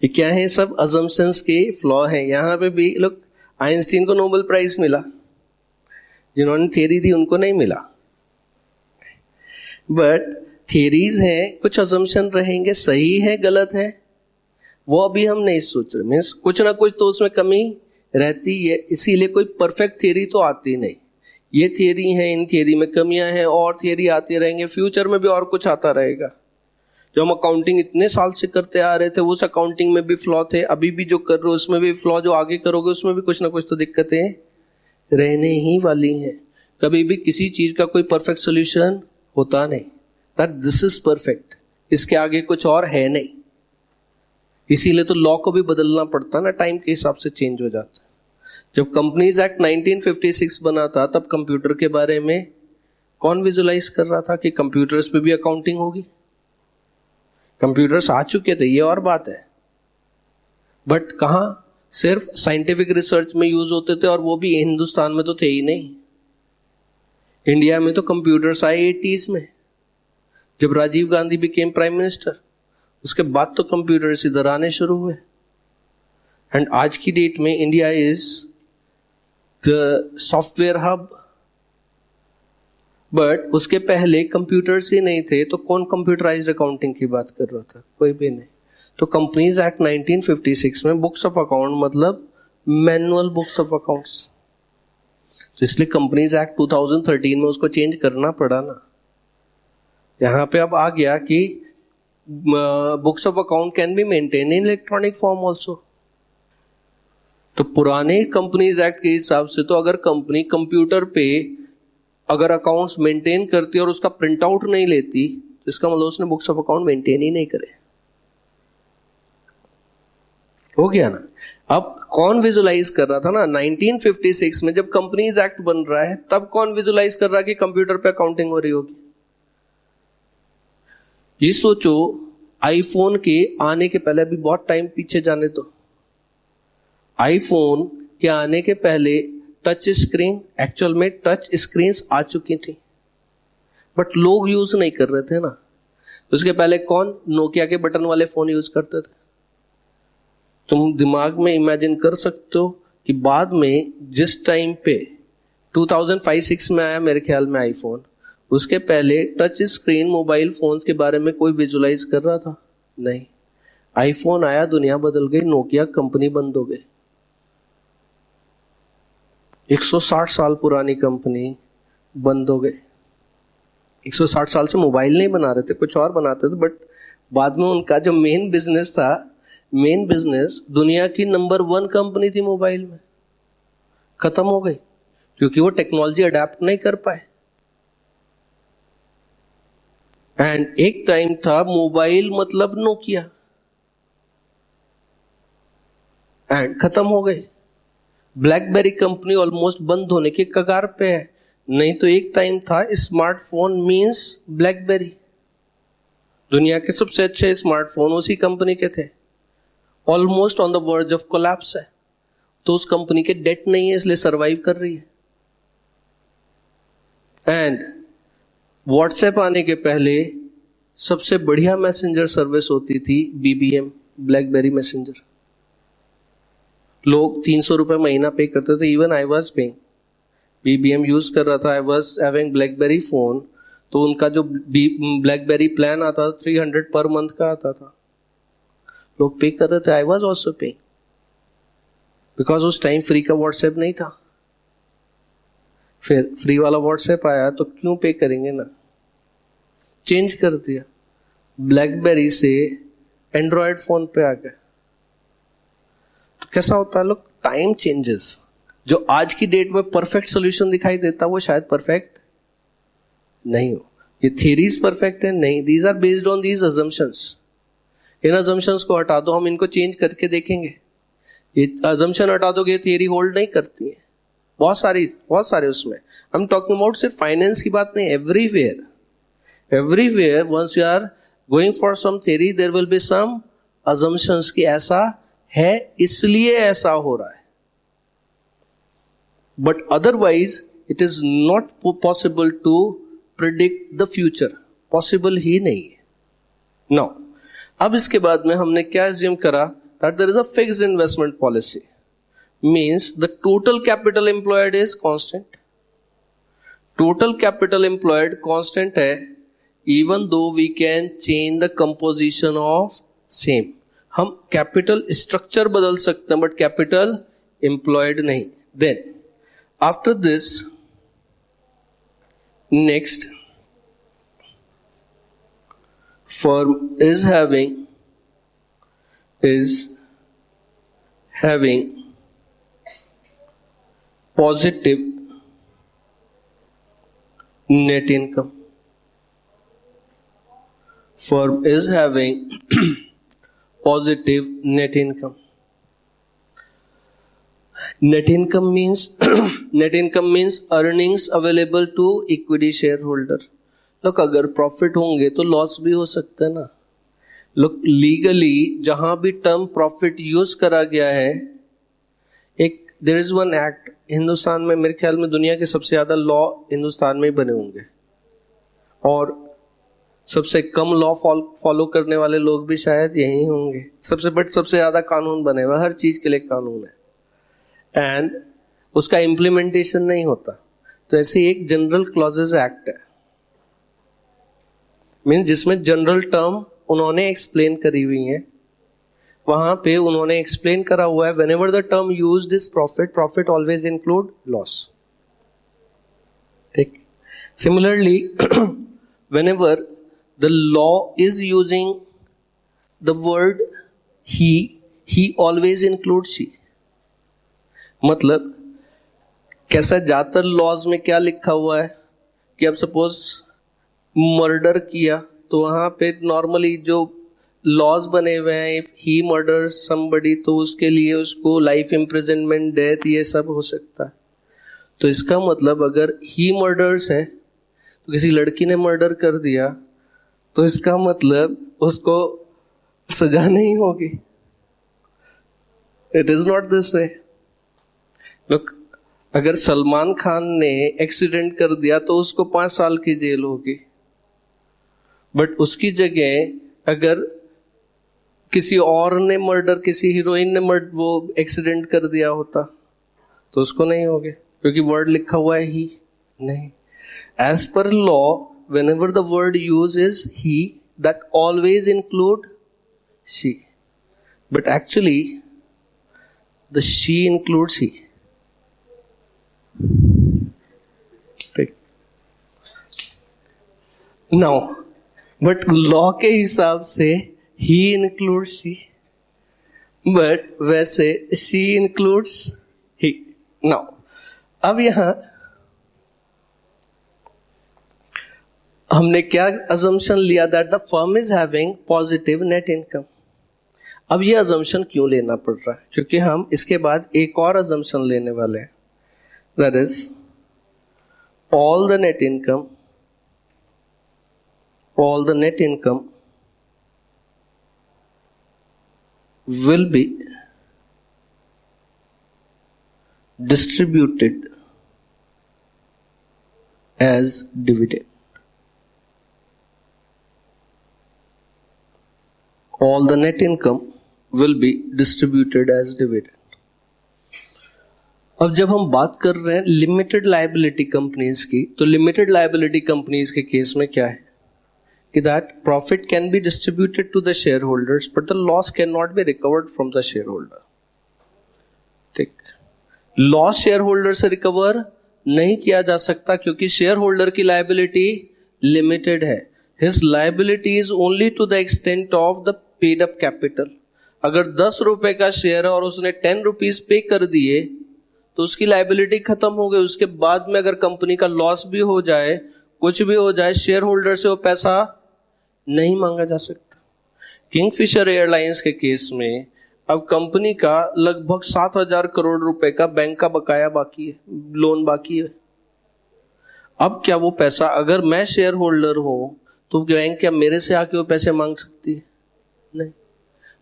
ये क्या है? सब अजम्पशंस के फ्लॉ है. यहां पे भी लोग, आइंस्टीन को नोबेल प्राइज मिला, जिन्होंने थियरी दी उनको नहीं मिला. बट थियरीज हैं, कुछ अजम्पशन रहेंगे, सही है गलत है वो अभी हम नहीं सोच रहे. मीन्स कुछ ना कुछ तो उसमें कमी रहती है, इसीलिए कोई परफेक्ट थियरी तो आती नहीं. ये थियरी है, इन थियरी में कमियां हैं, और थियरी आती रहेंगे, फ्यूचर में भी और कुछ आता रहेगा. जो हम अकाउंटिंग इतने साल से करते आ रहे थे उस अकाउंटिंग में भी फ्लॉ थे, अभी भी जो कर रहे हो उसमें भी फ्लॉ, जो आगे करोगे उसमें भी कुछ ना कुछ तो दिक्कतें रहने ही वाली हैं. कभी भी किसी चीज का कोई परफेक्ट सोल्यूशन होता नहीं. दैट दिस इज परफेक्ट, इसके आगे कुछ और है नहीं. इसीलिए तो लॉ को भी बदलना पड़ता ना, टाइम के हिसाब से चेंज हो जाता. जब कंपनीज एक्ट 1956 बना था तब कंप्यूटर के बारे में कौन विजुलाइज कर रहा था कि कंप्यूटर्स पे भी अकाउंटिंग होगी? कंप्यूटर्स आ चुके थे, ये और बात है, बट कहां? सिर्फ साइंटिफिक रिसर्च में यूज होते थे, और वो भी हिंदुस्तान में तो थे ही नहीं. इंडिया में तो कंप्यूटर्स आए 80s में, जब Rajiv Gandhi became prime minister. उसके बाद तो कंप्यूटर्स इधर आने शुरू हुए. एंड आज की डेट में India is the software hub. But उसके पहले कंप्यूटर्स ही नहीं थे, तो कौन कंप्यूटराइज्ड अकाउंटिंग की बात कर रहा था? कोई भी नहीं. तो कंपनीज एक्ट 1956 में बुक्स ऑफ अकाउंट मतलब मैनुअल बुक्स ऑफ अकाउंट्स. तो इसलिए कंपनीज एक्ट 2013 में उसको चेंज करना पड़ा ना. यहां पे अब आ गया कि books of account can be maintain in electronic form also. तो पुराने कंपनीज एक्ट के हिसाब से तो अगर कंपनी कंप्यूटर पे अगर अकाउंट्स मेंटेन करती और उसका प्रिंट आउट नहीं लेती तो इसका मतलब उसने बुक्स ऑफ अकाउंट मेंटेन ही नहीं करे. हो गया ना. अब कौन विजुलाइज कर रहा था ना 1956 में जब कंपनीज एक्ट बन रहा है, तब कौन विजुलाइज कर रहा है कि कंप्यूटर पे अकाउंटिंग हो रही होगी? ये सोचो, आईफोन के आने के पहले, अभी बहुत टाइम पीछे जाने दो, आईफोन के आने के पहले टच स्क्रीन, एक्चुअल में टच स्क्रीन्स आ चुकी थी, बट लोग यूज नहीं कर रहे थे ना. उसके पहले कौन नोकिया के बटन वाले फोन यूज करते थे? तुम दिमाग में इमेजिन कर सकते हो कि बाद में जिस टाइम पे 2005-06 में आया मेरे ख्याल में आईफोन, उसके पहले टच स्क्रीन मोबाइल फोन के बारे में कोई विजुलाइज कर रहा था? नहीं. आईफोन आया, दुनिया बदल गई, नोकिया कंपनी बंद हो गई. 160 साल पुरानी कंपनी बंद हो गई. 160 साल से मोबाइल नहीं बना रहे थे, कुछ और बनाते थे, बट बाद में उनका जो मेन बिजनेस था, मेन बिजनेस दुनिया की नंबर 1 कंपनी थी मोबाइल में, खत्म हो गई क्योंकि वो टेक्नोलॉजी अडेप्ट नहीं कर पाए. एंड एक टाइम था मोबाइल मतलब नोकिया, एंड खत्म हो गई. ब्लैकबेरी कंपनी ऑलमोस्ट बंद होने के कगार पे है. नहीं तो एक टाइम था स्मार्टफोन मींस ब्लैकबेरी. दुनिया के सबसे अच्छे स्मार्टफोन उसी कंपनी के थे. Almost on the verge of collapse है, तो उस कंपनी के डेट नहीं है, इसलिए सरवाइव कर रही है. एंड व्हाट्सएप आने के पहले सबसे बढ़िया मैसेंजर सर्विस होती थी BBM, ब्लैकबेरी मैसेंजर. लोग 300 रुपए महीना पे करते थे. Even I was paying. BBM use कर रहा था, I was having blackberry phone, तो उनका जो ब्लैकबेरी प्लान आता था 300 पर मंथ का आता था, लोग पे कर रहे थे, आई वॉज ऑल्सो पे, बिकॉज उस टाइम फ्री का व्हाट्सएप नहीं था। फिर फ्री वाला व्हाट्सएप आया तो क्यों पे करेंगे ना, चेंज कर दिया, ब्लैकबेरी से एंड्रॉयड फोन पे आ गए। तो कैसा होता है लोग, टाइम चेंजेस, जो आज की डेट में परफेक्ट सॉल्यूशन दिखाई देता वो शायद परफेक्ट नहीं हो। ये थियरीज परफेक्ट है नहीं, these are based on these assumptions. इन अजम्पशंस को हटा दो, हम इनको चेंज करके देखेंगे। ये अजम्पशन हटा दोगे थियरी होल्ड नहीं करती है, बहुत सारे उसमें। हम टॉकिंग अबाउट सिर्फ फाइनेंस की बात नहीं, everywhere once you are going for some theory there will be some assumptions कि ऐसा है इसलिए ऐसा हो रहा है, but otherwise it is not possible to predict the future, possible ही नहीं है। नाउ अब इसके बाद में हमने क्या एज्यूम करा, that there is a fixed investment policy, means the total capital employed is constant. Total capital employed constant है, even though we can change the composition of same. हम कैपिटल स्ट्रक्चर बदल सकते हैं बट कैपिटल एम्प्लॉयड नहीं। Then after this next, firm is having positive net income. Firm is having positive net income. Net income means earnings available to equity shareholder. लोग अगर प्रॉफिट होंगे तो लॉस भी हो सकता है ना। लोग लीगली जहां भी टर्म प्रॉफिट यूज करा गया है, एक there is one act Hindustan में, मेरे ख्याल में दुनिया के सबसे ज्यादा लॉ हिंदुस्तान में ही बने होंगे, और सबसे कम लॉ फॉलो करने वाले लोग भी शायद यही होंगे। सबसे ज्यादा कानून बने हुए, हर चीज के लिए कानून है, एंड उसका इम्प्लीमेंटेशन नहीं होता। तो ऐसे एक जनरल क्लॉजेज एक्ट है, मीन्स जिसमें जनरल टर्म उन्होंने एक्सप्लेन करी हुई है, वहां पे उन्होंने एक्सप्लेन करा हुआ है whenever the term used is profit, profit always include loss. ठीक, similarly whenever the law is using the word he always include she. मतलब कैसा, ज्यादातर लॉज में क्या लिखा हुआ है कि अब सपोज मर्डर किया तो वहां पे नॉर्मली जो लॉज बने हुए हैं, इफ ही मर्डर समबडी तो उसके लिए उसको लाइफ इम्प्रिजनमेंट, डेथ, ये सब हो सकता है। तो इसका मतलब अगर ही मर्डर्स है तो किसी लड़की ने मर्डर कर दिया तो इसका मतलब उसको सजा नहीं होगी। It is not this way. Look, अगर सलमान खान ने एक्सीडेंट कर दिया तो उसको 5 साल की जेल होगी, बट उसकी जगह अगर किसी और ने मर्डर, किसी हीरोइन ने वो एक्सीडेंट कर दिया होता तो उसको नहीं होगे, क्योंकि वर्ड लिखा हुआ है ही नहीं। As per law, whenever the word used is he, that always include she, but actually the she includes he. Now, but law के हिसाब से he includes she, but वैसे she includes he. Now, अब यहां हमने क्या assumption लिया, that the firm is having positive net income. अब ये assumption क्यों लेना पड़ रहा है, क्योंकि हम इसके बाद एक और assumption लेने वाले हैं, that is all the net income will be distributed as dividend. All the net income will be distributed as dividend. अब जब हम बात कर रहे हैं लिमिटेड लायबिलिटी कंपनीज की, तो लिमिटेड लायबिलिटी कंपनीज के केस में क्या है कि that profit can be distributed to the share holders but the loss can not be recovered from the share holder. ठीक, लॉस शेयर होल्डर से रिकवर नहीं किया जा सकता क्योंकि शेयर होल्डर की लायबिलिटी लिमिटेड है। His liability is only to the extent of the paid up capital. अगर 10 रुपए का शेयर है और उसने 10 रुपीज पे कर दिए तो उसकी लायबिलिटी खत्म हो गई। उसके बाद में अगर कंपनी का लॉस भी हो जाए, कुछ भी हो जाए, शेयर होल्डर से वो पैसा नहीं मांगा जा सकता। किंगफिशर एयरलाइंस के केस में अब कंपनी का लगभग 7,000 करोड़ रुपए का बैंक का बकाया बाकी है, लोन बाकी है। अब क्या वो पैसा, अगर मैं शेयर होल्डर हूं तो बैंक क्या मेरे से आके वो पैसे मांग सकती है? नहीं।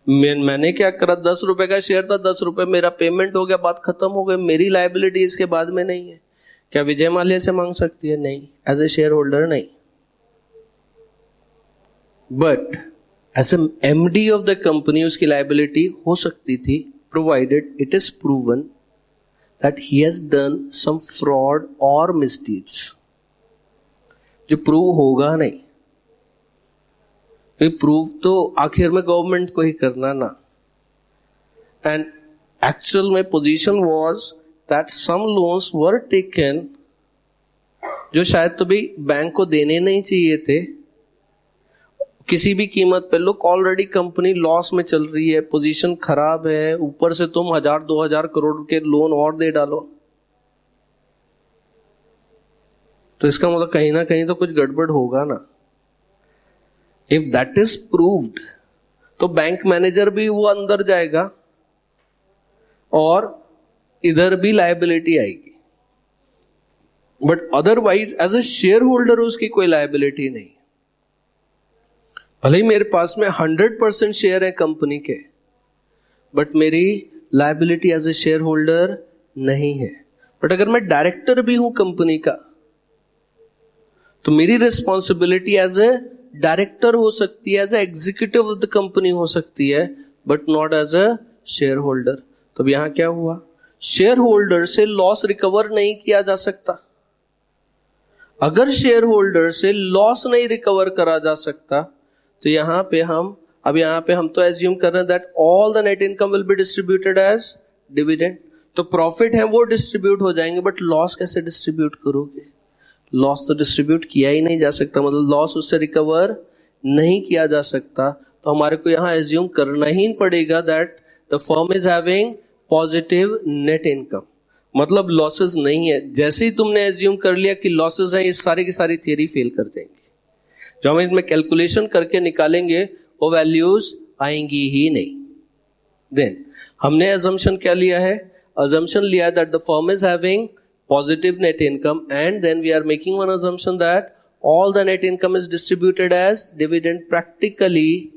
मैंने क्या करा, 10 रुपए का शेयर था, 10 रुपए मेरा पेमेंट हो गया, बात खत्म हो गई, मेरी लायबिलिटी इसके बाद में नहीं है। क्या विजय माल्या से मांग सकती है? नहीं, एज ए शेयर होल्डर नहीं। But as a MD of the company उसकी लायबिलिटी हो सकती थी, provided it is proven that he has done some fraud और मिसडीड्स, जो प्रूव होगा नहीं। प्रूव तो आखिर में गवर्नमेंट को ही करना ना। एंड एक्चुअल में position was that some loans were taken जो शायद तो भी बैंक को देने नहीं चाहिए थे किसी भी कीमत पे। लोग ऑलरेडी कंपनी लॉस में चल रही है, पोजीशन खराब है, ऊपर से तुम 1,000-2,000 करोड़ के लोन और दे डालो, तो इसका मतलब कहीं ना कहीं तो कुछ गड़बड़ होगा ना। इफ दैट इज प्रूव्ड तो बैंक मैनेजर भी वो अंदर जाएगा और इधर भी लायबिलिटी आएगी। But otherwise as a share holder उसकी कोई लायबिलिटी नहीं। भले ही मेरे पास में 100% शेयर है कंपनी के, बट मेरी liability as a share holder नहीं है। बट अगर मैं डायरेक्टर भी हूं कंपनी का तो मेरी रिस्पॉन्सिबिलिटी एज ए डायरेक्टर हो सकती है, as a executive of the company हो सकती है, but not as a share holder. तो यहां क्या हुआ, शेयर होल्डर से लॉस रिकवर नहीं किया जा सकता। अगर शेयर होल्डर से लॉस नहीं रिकवर करा जा सकता तो यहां पे हम तो एज्यूम कर रहे हैं that all the net income will be distributed as dividend. तो प्रॉफिट है वो डिस्ट्रीब्यूट हो जाएंगे, बट लॉस कैसे डिस्ट्रीब्यूट करोगे? लॉस तो डिस्ट्रीब्यूट किया ही नहीं जा सकता, मतलब लॉस उससे रिकवर नहीं किया जा सकता। तो हमारे को यहां एज्यूम करना ही पड़ेगा that the firm is having positive net income, मतलब लॉसेस नहीं है। जैसे ही तुमने एज्यूम कर लिया कि लॉसेस हैं, ये सारी की सारी थियरी फेल कर देंगे। जो हम इसमें कैलकुलेशन करके निकालेंगे वो वैल्यूज आएंगी ही नहीं। देन हमने अजम्पशन क्या लिया है, अजम्पशन लिया that the firm is having positive net income, and then we are making one assumption that all the net income is distributed as dividend. Practically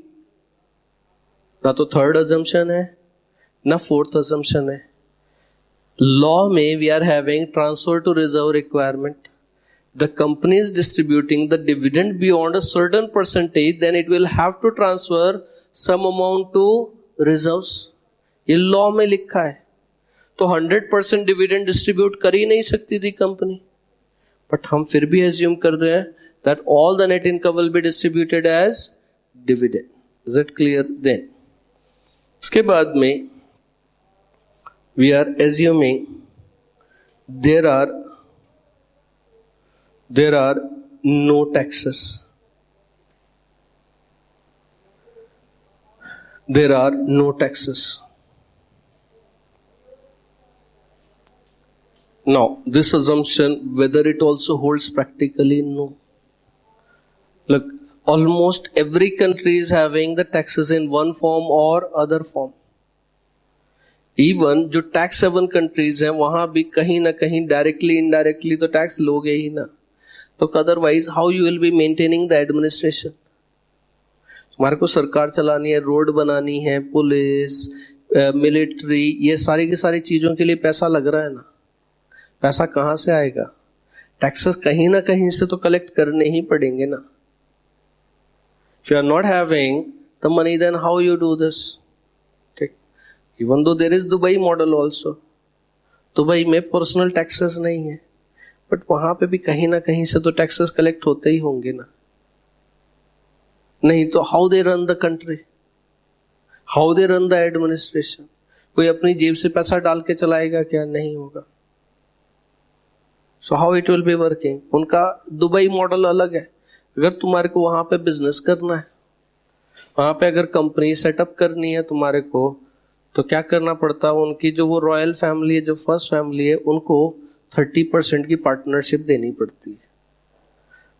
ना तो थर्ड assumption है ना फोर्थ assumption है। लॉ में we are having transfer to reserve requirement. The company is distributing the dividend beyond a certain percentage, then it will have to transfer some amount to reserves. ये लॉ में लिखा है। तो 100% डिविडेंड डिस्ट्रीब्यूट कर ही नहीं सकती थी कंपनी, बट हम फिर भी एज्यूम कर रहे हैं that all the net income will be distributed as dividend. Is it clear? Then इसके बाद में we are assuming there are no taxes, there are no taxes. Now, this assumption, whether it also holds practically, no. Look, almost every country is having the taxes in one form or other form. Even जो tax haven countries हैं वहां भी कहीं ना कहीं directly, indirectly तो tax लोगे ही ना। तो otherwise, how you will be maintaining the administration? हमारे को सरकार चलानी है, रोड बनानी है, पुलिस, मिलिट्री, ये सारी की सारी चीजों के लिए पैसा लग रहा है ना। पैसा कहां से आएगा? टैक्सेस कहीं ना कहीं से तो कलेक्ट करने ही पड़ेंगे ना। If you are not having the money then how you do this? ठीक, even though there is Dubai model also, Dubai में पर्सनल टैक्सेस नहीं है, बट वहां पे भी कहीं ना कहीं से तो टैक्सेस कलेक्ट होते ही होंगे ना, नहीं तो how they run the country, how they run the administration? कोई अपनी जेब से पैसा डाल के चलाएगा क्या? नहीं होगा। So how it will be working? उनका दुबई मॉडल अलग है। अगर तुम्हारे को वहां पे बिजनेस करना है, वहां पे अगर कंपनी सेटअप करनी है तुम्हारे को, तो क्या करना पड़ता है? उनकी जो वो रॉयल फैमिली है, जो फर्स्ट फैमिली है, उनको 30% की पार्टनरशिप देनी पड़ती है।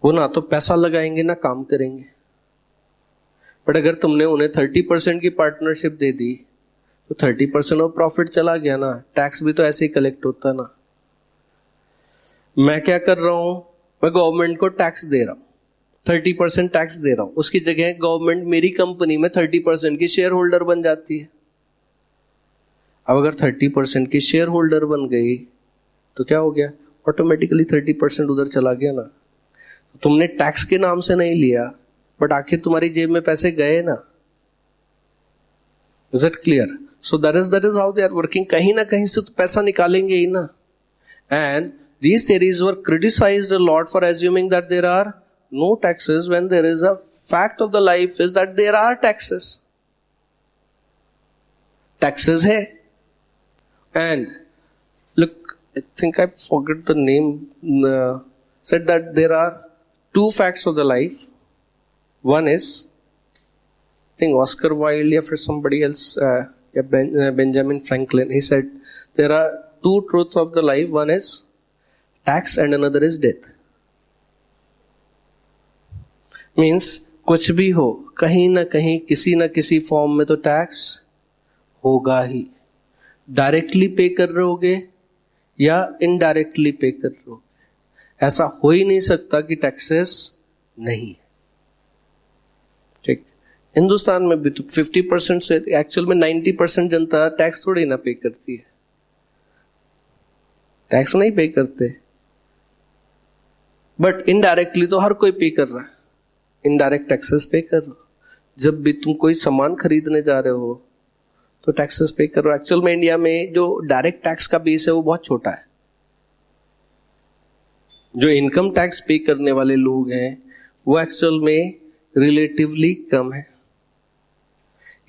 वो ना तो पैसा लगाएंगे ना काम करेंगे। बट अगर तुमने उन्हें 30% की पार्टनरशिप दे दी तो 30% ऑफ प्रॉफिट चला गया ना, टैक्स भी तो ऐसे ही कलेक्ट होता ना। मैं क्या कर रहा हूं? मैं गवर्नमेंट को टैक्स दे रहा हूं, 30% टैक्स दे रहा हूं, उसकी जगह गवर्नमेंट मेरी कंपनी में 30% की शेयर होल्डर बन जाती है। अब अगर 30% की शेयर होल्डर बन गई तो क्या हो गया? ऑटोमेटिकली 30% उधर चला गया ना। तो तुमने टैक्स के नाम से नहीं लिया, बट आखिर तुम्हारी जेब में पैसे गए ना। Is it clear? So that is how they are working. कहीं ना कहीं से तो पैसा निकालेंगे ही ना। And these theories were criticized a lot for assuming that there are no taxes when there is a fact of the life is that there are taxes. Taxes hai. And look, I think I forgot the name, said that there are two facts of the life. One is, I think Oscar Wilde or somebody else, Benjamin Franklin, he said there are two truths of the life. One is tax and another is death. Means कुछ भी हो, कहीं ना कहीं किसी ना किसी फॉर्म में तो टैक्स होगा ही। डायरेक्टली पे कर रहे होगे या इनडायरेक्टली पे कर रहे होगे, ऐसा हो ही नहीं सकता कि टैक्सेस नहीं। ठीक, हिंदुस्तान में भी तो 50% से एक्चुअल में 90% जनता टैक्स थोड़ी ना पे करती है, टैक्स नहीं पे करते, बट इनडायरेक्टली तो हर कोई पे कर रहा है। इनडायरेक्ट टैक्सेस पे कर रहे हो। जब भी तुम कोई सामान खरीदने जा रहे हो तो टैक्सेस पे कर रहे हो। एक्चुअल में इंडिया में जो डायरेक्ट टैक्स का बेस है वो बहुत छोटा है। जो इनकम टैक्स पे करने वाले लोग हैं वो एक्चुअल में रिलेटिवली कम है।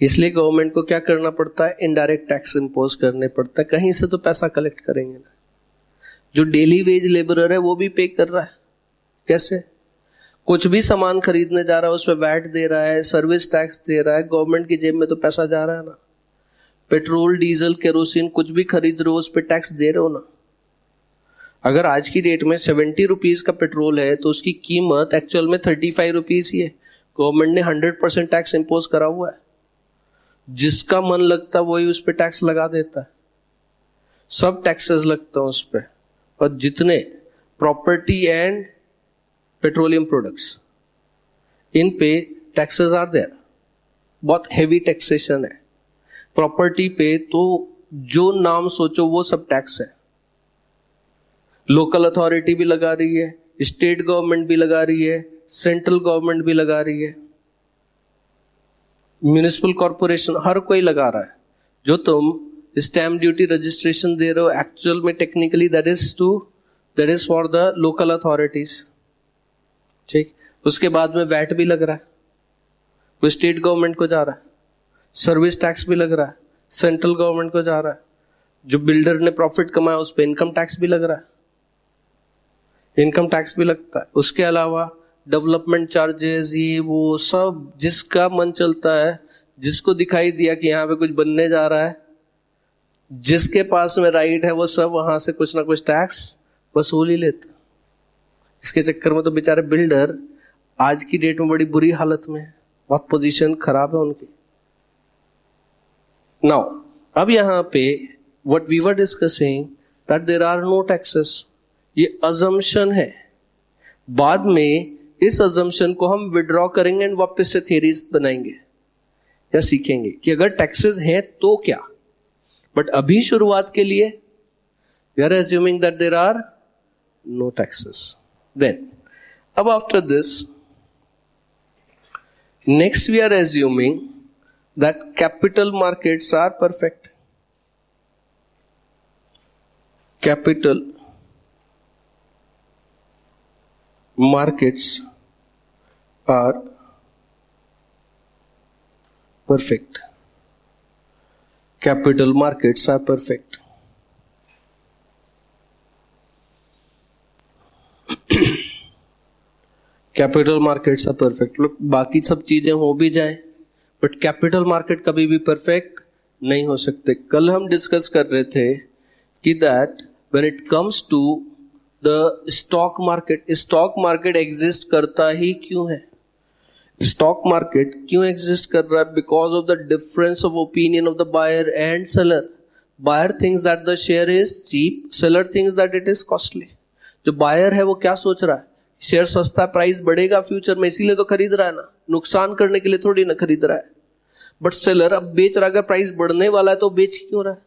इसलिए गवर्नमेंट को क्या करना पड़ता है? इनडायरेक्ट टैक्स इंपोज करने पड़ता है। कहीं से तो पैसा कलेक्ट करेंगे ना। जो डेली वेज लेबरर है वो भी पे कर रहा है। कैसे? कुछ भी सामान खरीदने जा रहा है उस पर वैट दे रहा है, सर्विस टैक्स दे रहा है, गवर्नमेंट की जेब में तो पैसा जा रहा है ना। पेट्रोल, डीजल, केरोसिन कुछ भी खरीद रहे हो उस पर टैक्स दे रहे हो ना। अगर आज की डेट में 70 रुपीज का पेट्रोल है तो उसकी कीमत एक्चुअल में 35 रुपीज ही है। गवर्नमेंट ने 100% टैक्स इंपोज करा हुआ है। जिसका मन लगता है वही उस पर टैक्स लगा देता है। सब टैक्सेस लगता है उस पर। और जितने प्रॉपर्टी एंड पेट्रोलियम प्रोडक्ट्स, इन पे टैक्सेस आर देयर। बहुत हेवी टैक्सेशन है। प्रॉपर्टी पे तो जो नाम सोचो वो सब टैक्स है। लोकल अथॉरिटी भी लगा रही है, स्टेट गवर्नमेंट भी लगा रही है, सेंट्रल गवर्नमेंट भी लगा रही है, म्युनिसिपल कॉर्पोरेशन, हर कोई लगा रहा है। जो तुम स्टैम्प ड्यूटी रजिस्ट्रेशन दे रहे हो एक्चुअल में technically that is for the local authorities. ठीक, उसके बाद में वैट भी लग रहा है, वो स्टेट गवर्नमेंट को जा रहा है। सर्विस टैक्स भी लग रहा है, सेंट्रल गवर्नमेंट को जा रहा है। जो बिल्डर ने प्रॉफिट कमाया उस पर इनकम टैक्स भी लग रहा है, इनकम टैक्स भी लगता है। उसके अलावा डेवलपमेंट चार्जेस, ये वो सब जिसका मन चलता है, जिसको दिखाई दिया कि यहाँ पे कुछ बनने जा रहा है, जिसके पास में राइट है वो सब वहां से कुछ ना कुछ टैक्स वसूल ही लेते। इसके चक्कर में तो बेचारे बिल्डर आज की डेट में बड़ी बुरी हालत में है, बहुत पोजीशन खराब है उनकी। नाउ अब यहां पे what we were discussing that there are no taxes, ये अजम्पशन है। बाद में इस अजम्पशन को हम विड्रॉ करेंगे एंड वापस से थियरीज बनाएंगे या सीखेंगे कि अगर टैक्सेस हैं तो क्या। बट अभी शुरुआत के लिए we are assuming that there are no taxes. Then अब after this next we are assuming that capital markets are perfect. capital markets are perfect. Capital markets are perfect. Capital markets are perfect. लोग बाकी सब चीजें हो भी जाए बट कैपिटल मार्केट कभी भी परफेक्ट नहीं हो सकते. कल हम डिस्कस कर रहे थे कि that when it comes to the stock market exist करता ही क्यों है? स्टॉक मार्केट क्यों एग्जिस्ट कर रहा है? Because of the difference of opinion of the buyer and seller. Buyer thinks that the share is cheap, seller thinks that it is costly. जो बायर है वो क्या सोच रहा है? शेयर सस्ता, प्राइस बढ़ेगा फ्यूचर में, इसीलिए तो खरीद रहा है ना, नुकसान करने के लिए थोड़ी ना खरीद रहा है. बट सेलर अब बेच रहा है, अगर प्राइस बढ़ने वाला है तो बेच क्यों रहा है?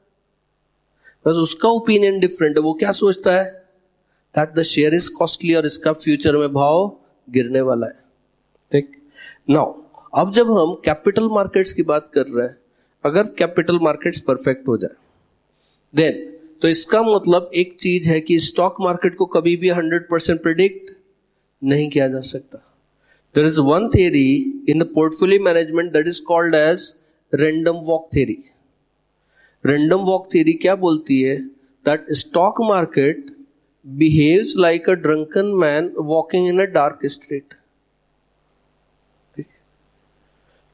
बस उसका ओपिनियन डिफरेंट है. वो क्या सोचता है? That the share is costly और इसका फ्यूचर में भाव गिरने वाला है. ठीक. नाउ अब जब हम कैपिटल मार्केट्स की बात कर रहे हैं, अगर कैपिटल मार्केट्स परफेक्ट हो जाए देन तो इसका मतलब एक चीज है कि स्टॉक मार्केट को कभी भी 100% प्रिडिक्ट नहीं किया जा सकता. There is one theory in the portfolio management that is called as random walk theory. Random walk theory क्या बोलती है? That stock market behaves like a drunken man walking in a dark street.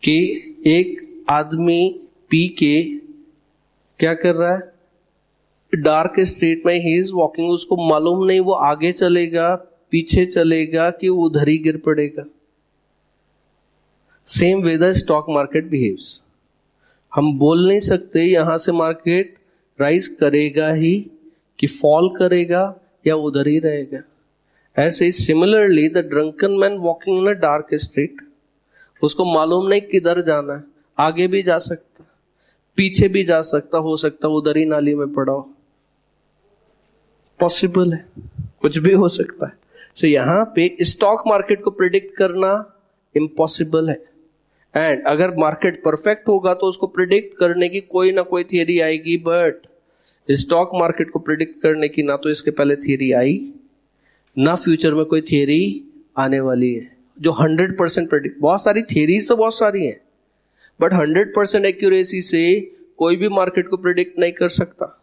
कि एक आदमी पी के क्या कर रहा है? डार्क स्ट्रीट में ही इज वॉकिंग. उसको मालूम नहीं वो आगे चलेगा, पीछे चलेगा कि वो उधर ही गिर पड़ेगा. Same way the stock market behaves. हम बोल नहीं सकते यहां से मार्केट राइज करेगा ही कि फॉल करेगा या उधर ही रहेगा. ऐसे ही similarly the drunken man walking in a dark street, उसको मालूम नहीं किधर जाना है, आगे भी जा सकता, पीछे भी जा सकता, हो सकता उधर ही नाली में पड़ा हो. पॉसिबल है, कुछ भी हो सकता है. सो यहां पे स्टॉक मार्केट को प्रिडिक्ट करना इम्पॉसिबल है. एंड अगर मार्केट परफेक्ट होगा तो उसको प्रिडिक्ट करने की कोई ना कोई थियरी आएगी. बट स्टॉक मार्केट को प्रिडिक्ट करने की ना तो इसके पहले थियरी आई, ना फ्यूचर में कोई थियरी आने वाली है जो 100% प्रेडिक्ट. बहुत सारी थियरीज तो बहुत सारी हैं बट 100% एक्यूरेसी से कोई भी मार्केट को प्रेडिक्ट नहीं कर सकता.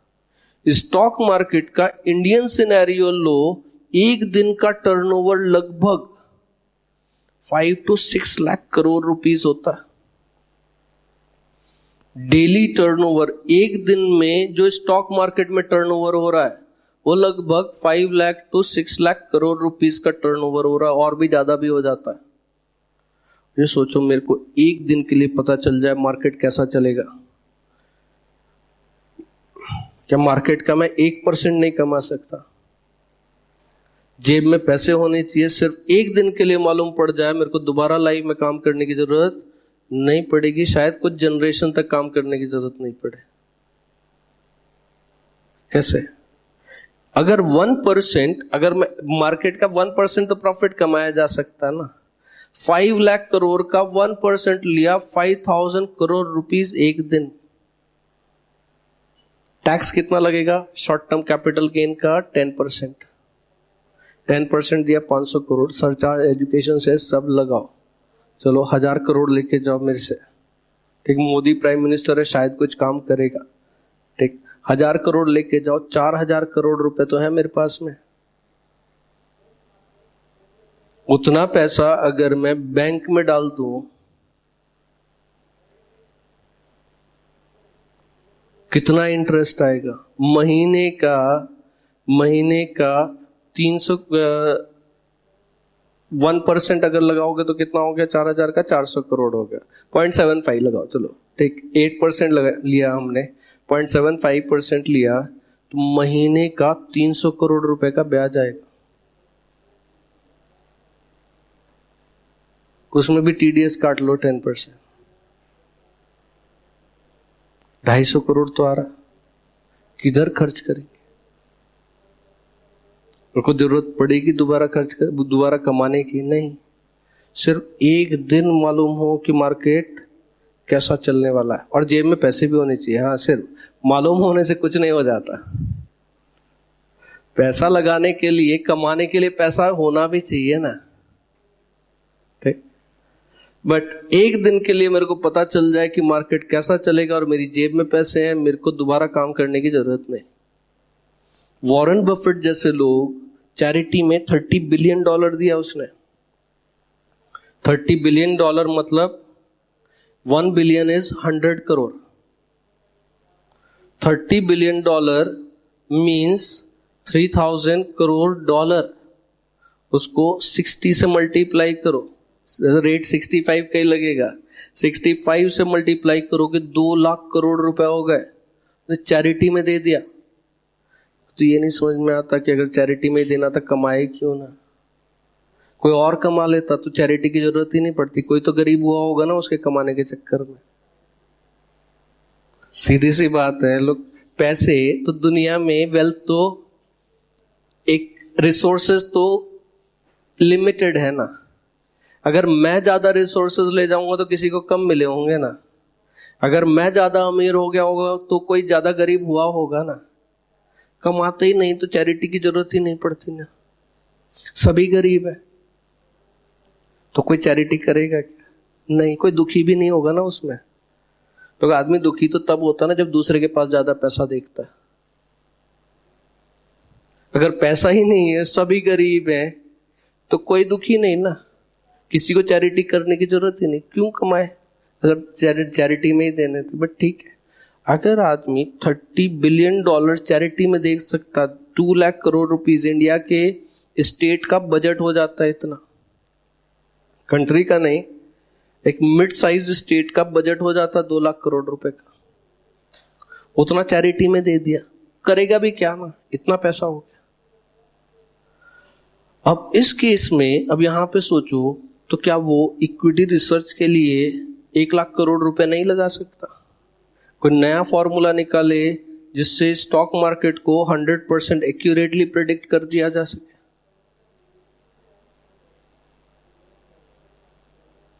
स्टॉक मार्केट का इंडियन सिनेरियो लो, एक दिन का टर्नओवर लगभग 5 to 6 लाख करोड़ रुपीस होता है. डेली टर्नओवर, एक दिन में जो स्टॉक मार्केट में टर्नओवर हो रहा है वो लगभग 5 लाख to 6 लाख करोड़ रुपीस का टर्नओवर हो रहा है, और भी ज्यादा भी हो जाता है. ये सोचो मेरे को एक दिन के लिए पता चल जाए मार्केट कैसा चलेगा. क्या मार्केट का मैं 1% नहीं कमा सकता? जेब में पैसे होने चाहिए, सिर्फ एक दिन के लिए मालूम पड़ जाए मेरे को दोबारा लाइफ में काम करने की जरूरत नहीं पड़ेगी, शायद कुछ जनरेशन तक काम करने की जरूरत नहीं पड़े. कैसे? अगर 1%, अगर मैं मार्केट का 1% तो प्रॉफिट कमाया जा सकता है ना. 5 लाख करोड़ का 1% लिया, 5000 करोड़ रुपीस एक दिन. टैक्स कितना लगेगा? शॉर्ट टर्म कैपिटल गेन का 10%. 10% दिया 500 करोड़. सरचार्ज, एजुकेशन से सब लगाओ, चलो 1000 करोड़ लेके जाओ मेरे से. ठीक, मोदी प्राइम मिनिस्टर है, शायद कुछ काम करेगा. ठीक, 1000 करोड़ लेके जाओ, 4000 करोड़ रुपए तो है मेरे पास में. उतना पैसा अगर मैं बैंक में डाल दूं, कितना इंटरेस्ट आएगा? महीने का 300, 1% अगर लगाओगे तो कितना हो गया? 4000 का 400 करोड़ हो गया. 0.75 लगाओ, चलो ठीक, 8% लिया हमने, 0.75% लिया तो महीने का 300 करोड़ रुपए का ब्याज आएगा. उसमें भी टीडीएस काट लो 10%, 250 करोड़ तो आ रहा. किधर खर्च करेंगे? उनको जरूरत पड़ेगी दोबारा कमाने की? नहीं. सिर्फ एक दिन मालूम हो कि मार्केट कैसा चलने वाला है, और जेब में पैसे भी होने चाहिए. हाँ, सिर्फ मालूम होने से कुछ नहीं हो जाता. पैसा लगाने के लिए, कमाने के लिए पैसा होना भी चाहिए ना, ठीक। बट एक दिन के लिए मेरे को पता चल जाए कि मार्केट कैसा चलेगा और मेरी जेब में पैसे हैं, मेरे को दोबारा काम करने की जरूरत नहीं। वॉरेन बफेट जैसे लोग, चैरिटी में $30 बिलियन दिया उसने। $30 बिलियन मतलब 1 billion is 100 crore. $30 billion means 3000 crore dollar. उसको 60 से मल्टीप्लाई करो, रेट 65 का ही लगेगा। 65 से मल्टीप्लाई करोगे 2 लाख करोड़ रुपए हो गए, तो चैरिटी में दे दिया। तो ये नहीं समझ में आता कि अगर चैरिटी में देना था कमाए क्यों ना, कोई और कमा लेता तो चैरिटी की जरूरत ही नहीं पड़ती। कोई तो गरीब हुआ होगा ना उसके कमाने के चक्कर में। सीधी सी बात है, लोग पैसे तो दुनिया में, वेल्थ तो एक रिसोर्सेज तो लिमिटेड है ना। अगर मैं ज्यादा रिसोर्सेज ले जाऊंगा तो किसी को कम मिले होंगे ना। अगर मैं ज्यादा अमीर हो गया होगा तो कोई ज्यादा गरीब हुआ होगा ना। कमाते ही नहीं तो चैरिटी की जरूरत ही नहीं पड़ती ना, सभी गरीब है तो कोई चैरिटी करेगा क्या? नहीं, कोई दुखी भी नहीं होगा ना उसमें। तो आदमी दुखी तो तब होता ना जब दूसरे के पास ज्यादा पैसा देखता है। अगर पैसा ही नहीं है, सभी गरीब हैं, तो कोई दुखी नहीं ना, किसी को चैरिटी करने की जरूरत ही नहीं। क्यों कमाए अगर चैरिटी में ही देने थे। बट ठीक है, अगर आदमी $30 बिलियन चैरिटी में देख सकता, 2 लाख करोड़ रुपीस इंडिया के स्टेट का बजट हो जाता है इतना, कंट्री का नहीं, एक मिड साइज स्टेट का बजट हो जाता 2 लाख करोड़ रुपए का। उतना चैरिटी में दे दिया, करेगा भी क्या ना, इतना पैसा हो गया। अब इस केस में, अब यहां पे सोचो तो क्या वो इक्विटी रिसर्च के लिए 1 लाख करोड़ रुपए नहीं लगा सकता? कोई नया फॉर्मूला निकाले जिससे स्टॉक मार्केट को 100% एक्यूरेटली प्रेडिक्ट कर दिया जा सके।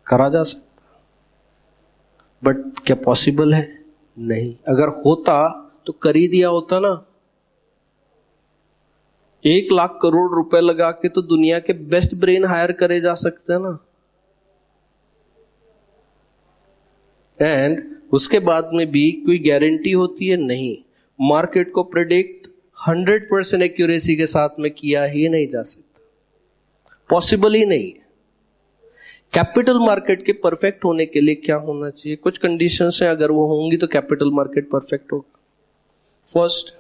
करा जा सकता, बट क्या पॉसिबल है? नहीं। अगर होता तो कर ही दिया होता ना। 1 लाख करोड़ रुपए लगा के तो दुनिया के बेस्ट ब्रेन हायर करे जा सकते हैं ना। एंड उसके बाद में भी कोई गारंटी होती है? नहीं। मार्केट को प्रेडिक्ट 100% एक्यूरेसी के साथ में किया ही नहीं जा सकता, पॉसिबल ही नहीं है। कैपिटल मार्केट के परफेक्ट होने के लिए क्या होना चाहिए? कुछ कंडीशंस हैं, अगर वो होंगी तो कैपिटल मार्केट परफेक्ट होगा। First,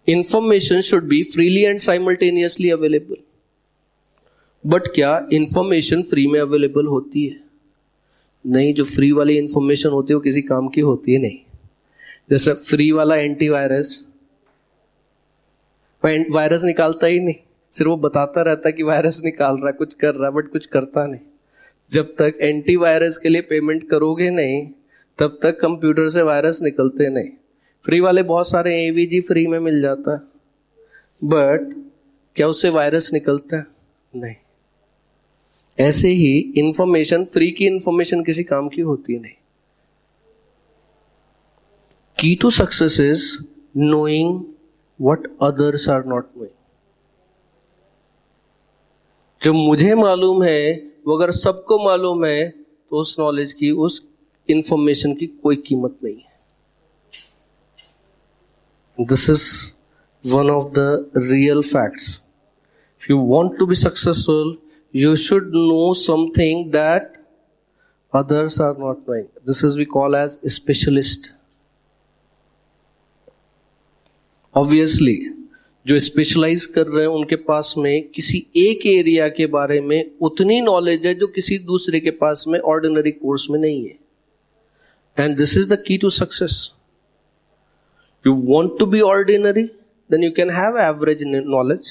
information should be freely and simultaneously available. But क्या इंफॉर्मेशन फ्री में अवेलेबल होती है? नहीं। जो फ्री वाली इंफॉर्मेशन होती है वो किसी काम की होती है नहीं। जैसे फ्री वाला एंटीवायरस, वायरस निकालता ही नहीं, सिर्फ वो बताता रहता है कि वायरस निकाल रहा है, कुछ कर रहा है, बट कुछ करता नहीं। जब तक एंटीवायरस के लिए पेमेंट करोगे नहीं, तब तक कंप्यूटर से वायरस निकलते नहीं। फ्री वाले बहुत सारे एवीजी फ्री में मिल जाता है, बट क्या उससे वायरस निकलता है? नहीं। ऐसे ही इंफॉर्मेशन, फ्री की इंफॉर्मेशन किसी काम की होती नहीं। Key to success is knowing what others are not knowing. जो मुझे मालूम है वो अगर सबको मालूम है तो उस नॉलेज की, उस इंफॉर्मेशन की कोई कीमत नहीं है। This is one of the real facts. If you want to be successful, you should know something that others are not knowing. This is we call as specialist. Obviously, जो स्पेशलाइज कर रहे हैं उनके पास में किसी एक एरिया के बारे में उतनी नॉलेज है जो किसी दूसरे के पास में ऑर्डिनरी कोर्स में नहीं है। And this is the key to success. You want to be ordinary, then you can have average knowledge.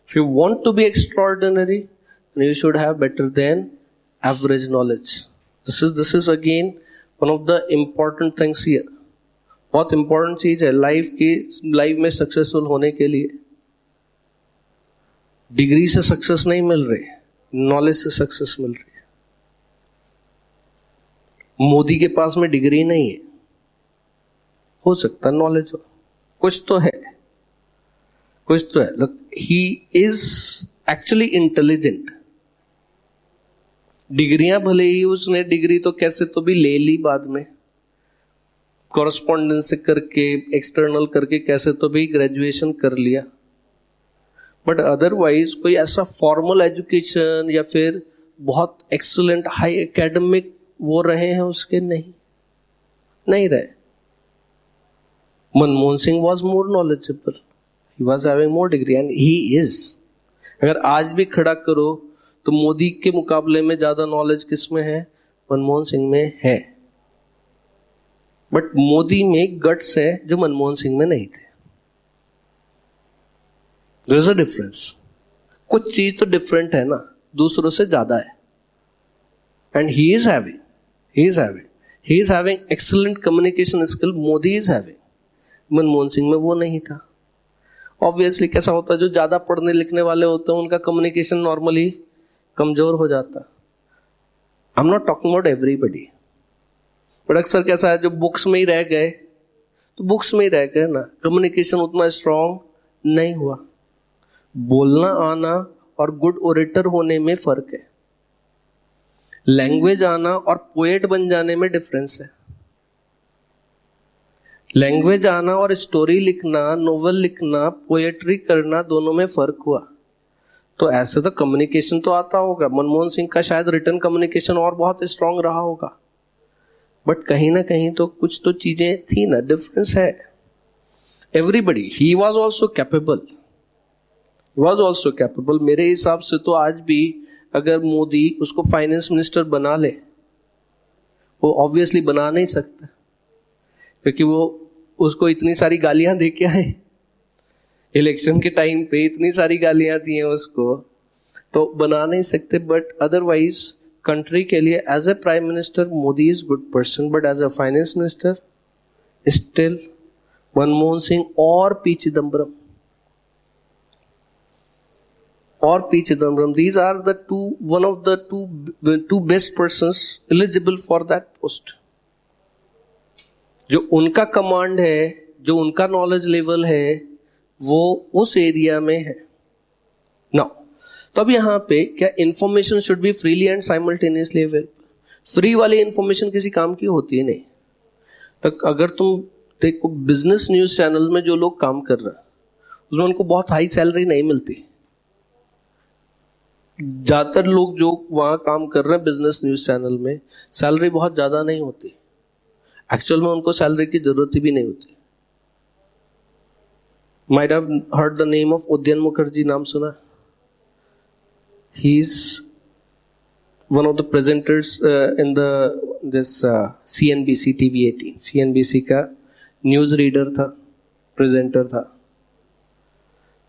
If you want to be extraordinary, you should have better than average knowledge. This is again one of the important things here. बहुत इंपॉर्टेंट चीज है लाइफ में सक्सेसफुल होने के लिए। डिग्री से सक्सेस नहीं मिल रही, नॉलेज से सक्सेस मिल रही है। मोदी के पास में डिग्री नहीं है, हो सकता नॉलेज हो, कुछ तो है, कुछ तो है. Look, he is actually intelligent. डिग्रियां भले ही उसने डिग्री तो कैसे तो भी ले ली बाद में, कॉरेस्पॉन्डेंस से करके एक्सटर्नल करके कैसे तो भी ग्रेजुएशन कर लिया, बट अदरवाइज कोई ऐसा फॉर्मल एजुकेशन या फिर बहुत एक्सीलेंट हाई एकेडमिक वो रहे हैं उसके नहीं रहे. Manmohan Singh was more knowledgeable, he was having more degree and he is. अगर आज भी खड़ा करो तो मोदी के मुकाबले में ज्यादा नॉलेज किसमें है? मनमोहन सिंह में है. बट मोदी में गट्स है जो मनमोहन सिंह में नहीं थे. There is a difference. कुछ चीज तो डिफरेंट है ना, दूसरों से ज्यादा है. And he is having excellent communication skill. Modi is having. Manmohan Singh में वो नहीं था. ऑब्वियसली कैसा होता है, जो ज्यादा पढ़ने लिखने वाले होते हैं उनका कम्युनिकेशन नॉर्मली कमजोर हो जाता. I am not talking about everybody, but अक्सर कैसा है, जो बुक्स में ही रह गए तो बुक्स में ही रह गए ना, कम्युनिकेशन उतना स्ट्रांग नहीं हुआ. बोलना आना और गुड ओरेटर होने में फर्क है. लैंग्वेज आना और पोएट बन जाने में डिफरेंस है. लैंग्वेज आना और स्टोरी लिखना, नोवेल लिखना, पोएट्री करना, दोनों में फर्क हुआ. तो ऐसे तो कम्युनिकेशन तो आता होगा. मनमोहन सिंह का शायद रिटन कम्युनिकेशन और बहुत स्ट्रांग रहा होगा, बट कहीं ना कहीं तो कुछ तो चीजें थी ना, डिफरेंस है. Everybody, he was also capable. मेरे हिसाब से तो आज भी अगर मोदी उसको फाइनेंस मिनिस्टर बना ले, वो ऑब्वियसली बना नहीं सकता, क्योंकि वो उसको इतनी सारी गालियां दे के आए. इलेक्शन के टाइम पे इतनी सारी गालियां दी हैं उसको, तो बना नहीं सकते. बट अदरवाइज कंट्री के लिए as a prime minister Modi is good person, but as a finance minister still Manmohan Singh और P Chidambaram. These are the one of the two best persons eligible for that post. जो उनका कमांड है, जो उनका नॉलेज लेवल है, वो उस एरिया में है. नाउ तो अब यहां पे क्या information should be freely and simultaneously available. Free वाली इंफॉर्मेशन किसी काम की होती है नहीं. तो अगर तुम देखो बिजनेस न्यूज चैनल में जो लोग काम कर रहे हैं उसमें उनको बहुत हाई सैलरी नहीं मिलती. ज्यादातर लोग जो वहां काम कर रहे हैं बिजनेस न्यूज चैनल में, सैलरी बहुत ज्यादा नहीं होती. एक्चुअल में उनको सैलरी की जरूरत भी नहीं होती. Might have heard the name of Udayan Mukherjee. नाम सुना? He is one of the presenters in this CNBC TV18. CNBC का न्यूज रीडर था, प्रेजेंटर था.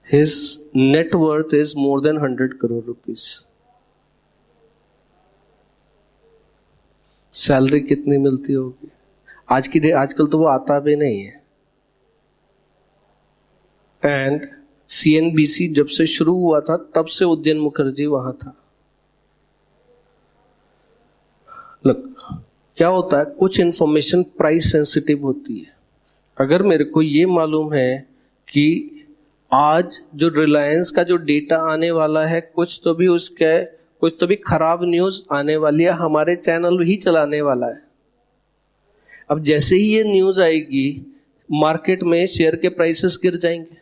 His net worth is more than 100 crore rupees. Salary कितनी मिलती होगी आजकल तो वो आता भी नहीं है. एंड CNBC जब से शुरू हुआ था तब से उदयन मुखर्जी वहां था. लग क्या होता है, कुछ इंफॉर्मेशन प्राइस सेंसिटिव होती है. अगर मेरे को ये मालूम है कि आज जो रिलायंस का जो डेटा आने वाला है, कुछ तो भी खराब न्यूज आने वाली है, हमारे चैनल ही चलाने वाला है. अब जैसे ही ये न्यूज आएगी मार्केट में शेयर के प्राइसेस गिर जाएंगे.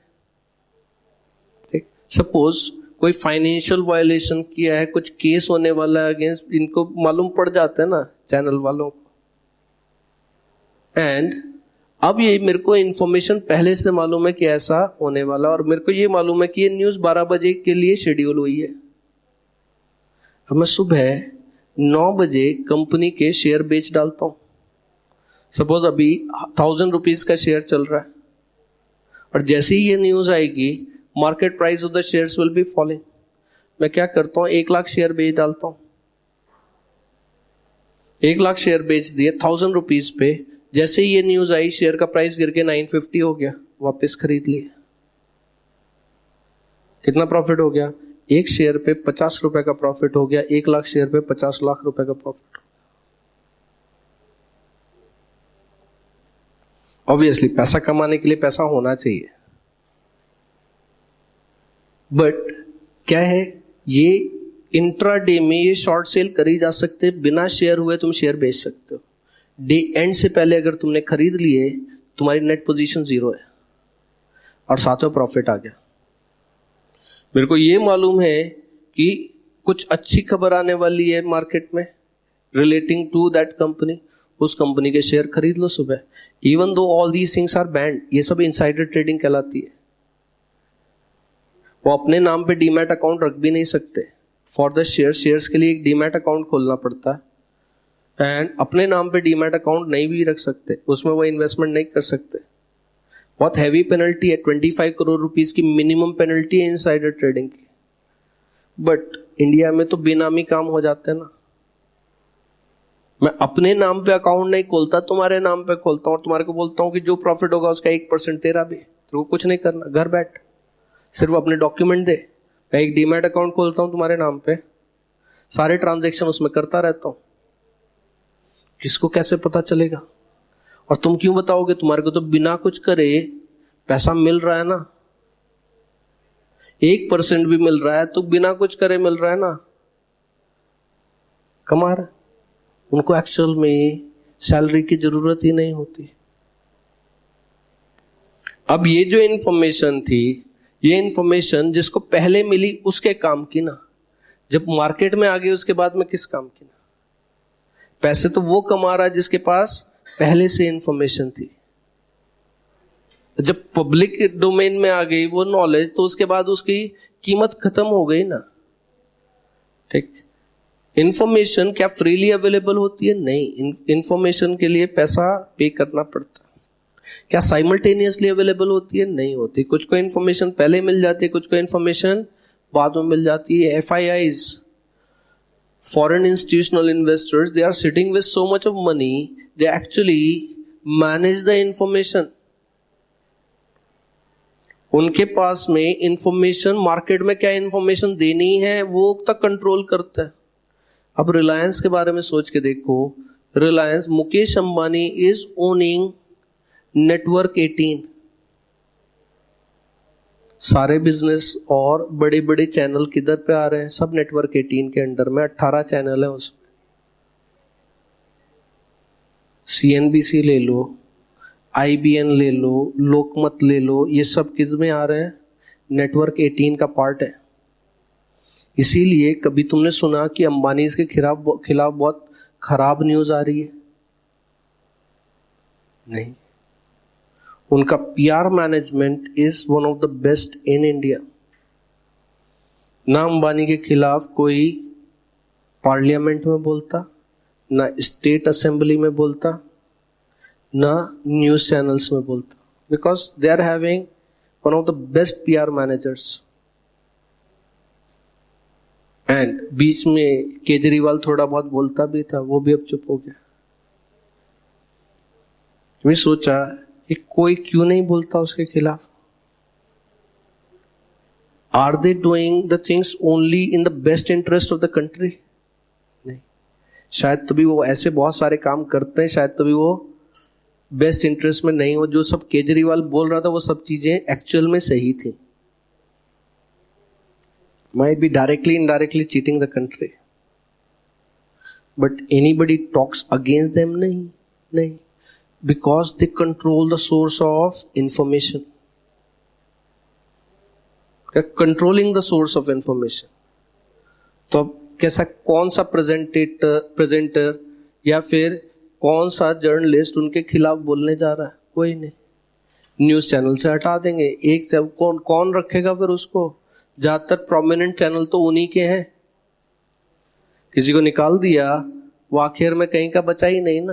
सपोज कोई फाइनेंशियल वायलेशन किया है, कुछ केस होने वाला है अगेंस्ट, इनको मालूम पड़ जाता है ना चैनल वालों को. एंड अब ये मेरे को इंफॉर्मेशन पहले से मालूम है कि ऐसा होने वाला, और मेरे को ये मालूम है कि ये न्यूज 12 बजे के लिए शेड्यूल हुई है. अब मैं सुबह 9 बजे कंपनी के शेयर बेच डालता हूं. सपोज अभी 1000 रुपीज का शेयर चल रहा है, और जैसे ही ये न्यूज आएगी market price of the shares will be falling. मैं क्या करता हूं, 1 लाख शेयर बेच डालता हूं. 1 लाख शेयर बेच दिए 1000 रुपीज पे. जैसे ही ये न्यूज आई शेयर का प्राइस गिर के 950 हो गया, वापस खरीद लिए. कितना प्रॉफिट हो गया? 1 शेयर पे 50 रुपए का प्रॉफिट हो गया. 1 लाख शेयर पे 50 लाख रुपए का प्रॉफिट. ऑब्वियसली पैसा कमाने के लिए पैसा होना चाहिए, बट क्या है, ये इंट्राडे में ये शॉर्ट सेल करी जा सकते, बिना शेयर हुए तुम शेयर बेच सकते हो। डे एंड से पहले अगर तुमने खरीद लिए, तुम्हारी नेट पोजीशन 0 है और साथ में प्रॉफिट आ गया। मेरे को ये मालूम है कि कुछ अच्छी खबर आने वाली है मार्केट में रिलेटिंग टू दैट कंपनी, उस कंपनी के शेयर खरीद लो सुबह। Even though all these things are banned, ये सब इनसाइडर ट्रेडिंग कहलाती है। वो अपने नाम पे डीमैट अकाउंट रख भी नहीं सकते फॉर द शेयर्स के लिए एक डीमैट अकाउंट खोलना पड़ता है, एंड अपने नाम पे डीमैट अकाउंट नहीं भी रख सकते, उसमें वो इन्वेस्टमेंट नहीं कर सकते। बहुत हैवी पेनल्टी है, 25 करोड़ रुपीस की मिनिमम पेनल्टी है इनसाइडर ट्रेडिंग की। बट इंडिया में तो बेनामी काम हो जाते हैं ना। मैं अपने नाम पे अकाउंट नहीं खोलता, तुम्हारे नाम पे खोलता हूं और तुम्हारे को बोलता हूं कि जो प्रॉफिट होगा उसका 1% तेरा भी, तो कुछ नहीं करना, घर बैठ सिर्फ अपने डॉक्यूमेंट दे। मैं एक डीमैट अकाउंट खोलता हूं तुम्हारे नाम पे, सारे ट्रांजैक्शन उसमें करता रहता हूं, किसको कैसे पता चलेगा? और तुम क्यों बताओगे? तुम्हारे को तो बिना कुछ करे पैसा मिल रहा है ना, 1% भी मिल रहा है तो बिना कुछ करे मिल रहा है ना, कमा रहा है। उनको एक्चुअल में सैलरी की जरूरत ही नहीं होती। अब ये जो इंफॉर्मेशन थी, ये इंफॉर्मेशन जिसको पहले मिली उसके काम की ना, जब मार्केट में आ गई उसके बाद में किस काम की ना? पैसे तो वो कमा रहा है जिसके पास पहले से इंफॉर्मेशन थी। जब पब्लिक डोमेन में आ गई वो नॉलेज, तो उसके बाद उसकी कीमत खत्म हो गई ना। ठीक, इंफॉर्मेशन क्या फ्रीली अवेलेबल होती है? नहीं, इंफॉर्मेशन के लिए पैसा पे करना पड़ता है। क्या साइमल्टेनियसली अवेलेबल होती है? नहीं होती। कुछ को इंफॉर्मेशन पहले मिल जाती है, कुछ को इंफॉर्मेशन बाद में मिल जाती है। FIIs, foreign institutional investors, they are sitting with so much of money, they actually manage the information. उनके पास में इंफॉर्मेशन, मार्केट में क्या इंफॉर्मेशन देनी है वो तक कंट्रोल करता है। अब रिलायंस के बारे में सोच के देखो, Reliance, Mukesh Ambani is owning network 18, सारे बिजनेस और बड़े बड़े चैनल किधर पे आ रहे हैं? सब नेटवर्क 18 के अंडर में। 18 चैनल है उसमें। CNBC ले लो, IBN ले लो, लोकमत ले लो, ये सब किस में आ रहे हैं? नेटवर्क 18 का पार्ट है। इसीलिए कभी तुमने सुना कि अंबानी के खिलाफ बहुत खराब न्यूज आ रही है? नहीं। उनका PR management is one of the best in India. ना अंबानी के खिलाफ कोई पार्लियामेंट में बोलता, ना स्टेट असेंबली में बोलता, ना न्यूज चैनल्स में बोलता, because they are having one of the best PR managers. And बीच में केजरीवाल थोड़ा बहुत बोलता भी था, वो भी अब चुप हो गया। मैं सोचा कि कोई क्यों नहीं बोलता उसके खिलाफ? Are they doing the things only in the best interest of the country? नहीं, शायद तभी वो ऐसे बहुत सारे काम करते हैं, शायद तभी वो बेस्ट इंटरेस्ट में नहीं हो। जो सब केजरीवाल बोल रहा था वो सब चीजें एक्चुअल में सही थी। Might be directly, indirectly cheating the country. But anybody talks against them? नहीं. Because they control the source of information. They're controlling the source of information. तो अब कैसा, कौन सा प्रेजेंटर या फिर कौन सा जर्नलिस्ट उनके खिलाफ बोलने जा रहा है? कोई नहीं। न्यूज चैनल से हटा देंगे। एक कौन रखेगा फिर उसको? ज्यादातर प्रोमिनेंट चैनल तो उन्हीं के हैं। किसी को निकाल दिया, वो आखिर में कहीं का बचा ही नहीं ना।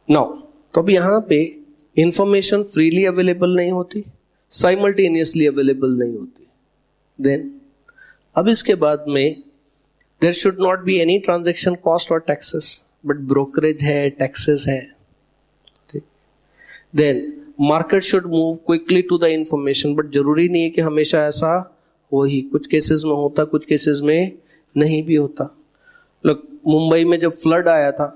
तो अब यहां पे इंफॉर्मेशन फ्रीली अवेलेबल नहीं होती, साइमल्टेनियसली अवेलेबल नहीं होती। देन अब इसके बाद में there should not be any transaction cost और टैक्सेस, बट ब्रोकरेज है, टैक्सेस है। ठीक। Then market should move quickly to the information, but जरूरी नहीं है कि हमेशा ऐसा हो ही। कुछ केसेस में होता, कुछ केसेस में नहीं भी होता। लोग, मुंबई में जब फ्लड आया था,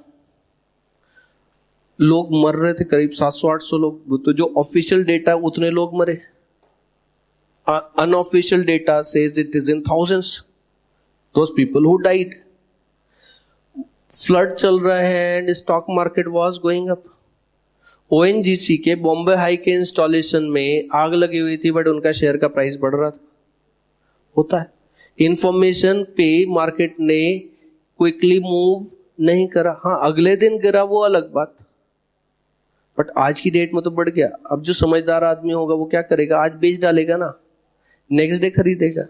लोग मर रहे थे, करीब 700-800 लोग, तो जो ऑफिशियल डेटा उतने लोग मरे। unofficial data says it is in thousands, those people who died. Flood चल रहा है and stock market was going up. ONGC के बॉम्बे हाई के इंस्टॉलेशन में आग लगी हुई थी बट उनका शेयर का प्राइस बढ़ रहा था. होता है. इंफॉर्मेशन पे मार्केट ने क्विकली मूव नहीं करा. हाँ, अगले दिन गिरा वो अलग बात, बट आज की डेट में तो बढ़ गया. अब जो समझदार आदमी होगा वो क्या करेगा, आज बेच डालेगा ना, नेक्स्ट डे खरीदेगा.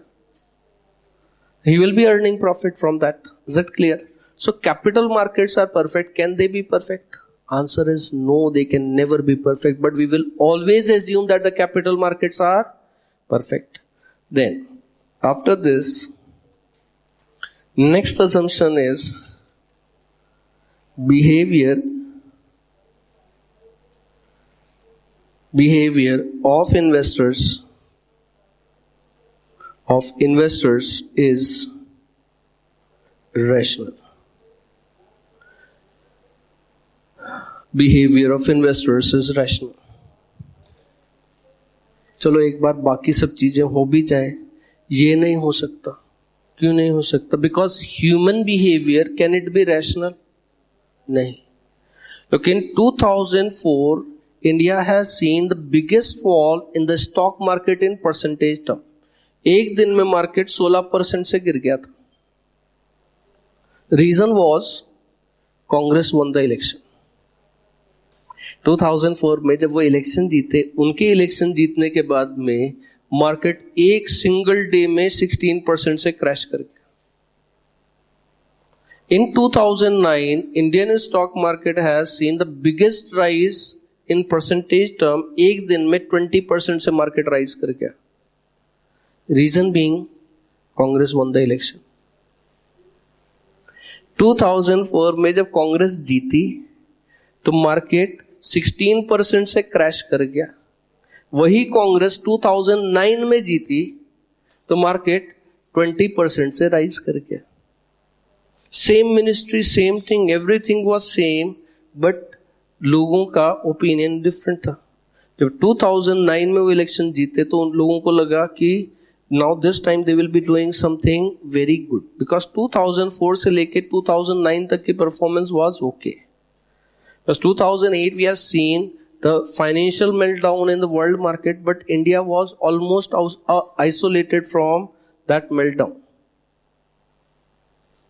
He will be earning profit from that. Is it clear? So capital markets are perfect. Can they be perfect? Answer is no, they can never be perfect, but we will always assume that the capital markets are perfect. Then after this, next assumption is behavior of investors is rational. Behavior of investors is rational. चलो एक बार बाकी सब चीजें हो भी जाए, ये नहीं हो सकता. क्यों नहीं हो सकता? Because human behaviour, can it be rational? नहीं. Look, in 2004 India has seen the biggest fall in the stock market in percentage term. एक दिन में मार्केट 16% से गिर गया था. Reason was Congress won the election. 2004 में जब वो इलेक्शन जीते, उनके इलेक्शन जीतने के बाद में मार्केट एक सिंगल डे में 16% से क्रैश कर गया. In 2009 Indian stock market has seen the biggest rise in percentage term. एक दिन में 20% से मार्केट राइज कर गया. Reason being Congress won the election. 2004 में जब कांग्रेस जीती तो मार्केट 16% से क्रैश कर गया. वही कांग्रेस 2009 में जीती तो मार्केट 20% से राइज कर गया. Same ministry, same thing, everything was same, but लोगों का ओपिनियन डिफरेंट था. जब 2009 में वो इलेक्शन जीते तो उन लोगों को लगा कि now this time they will be doing something very good, because 2004 से लेके 2009 तक की performance was okay. Because 2008 we have seen the financial meltdown in the world market, but India was almost isolated from that meltdown.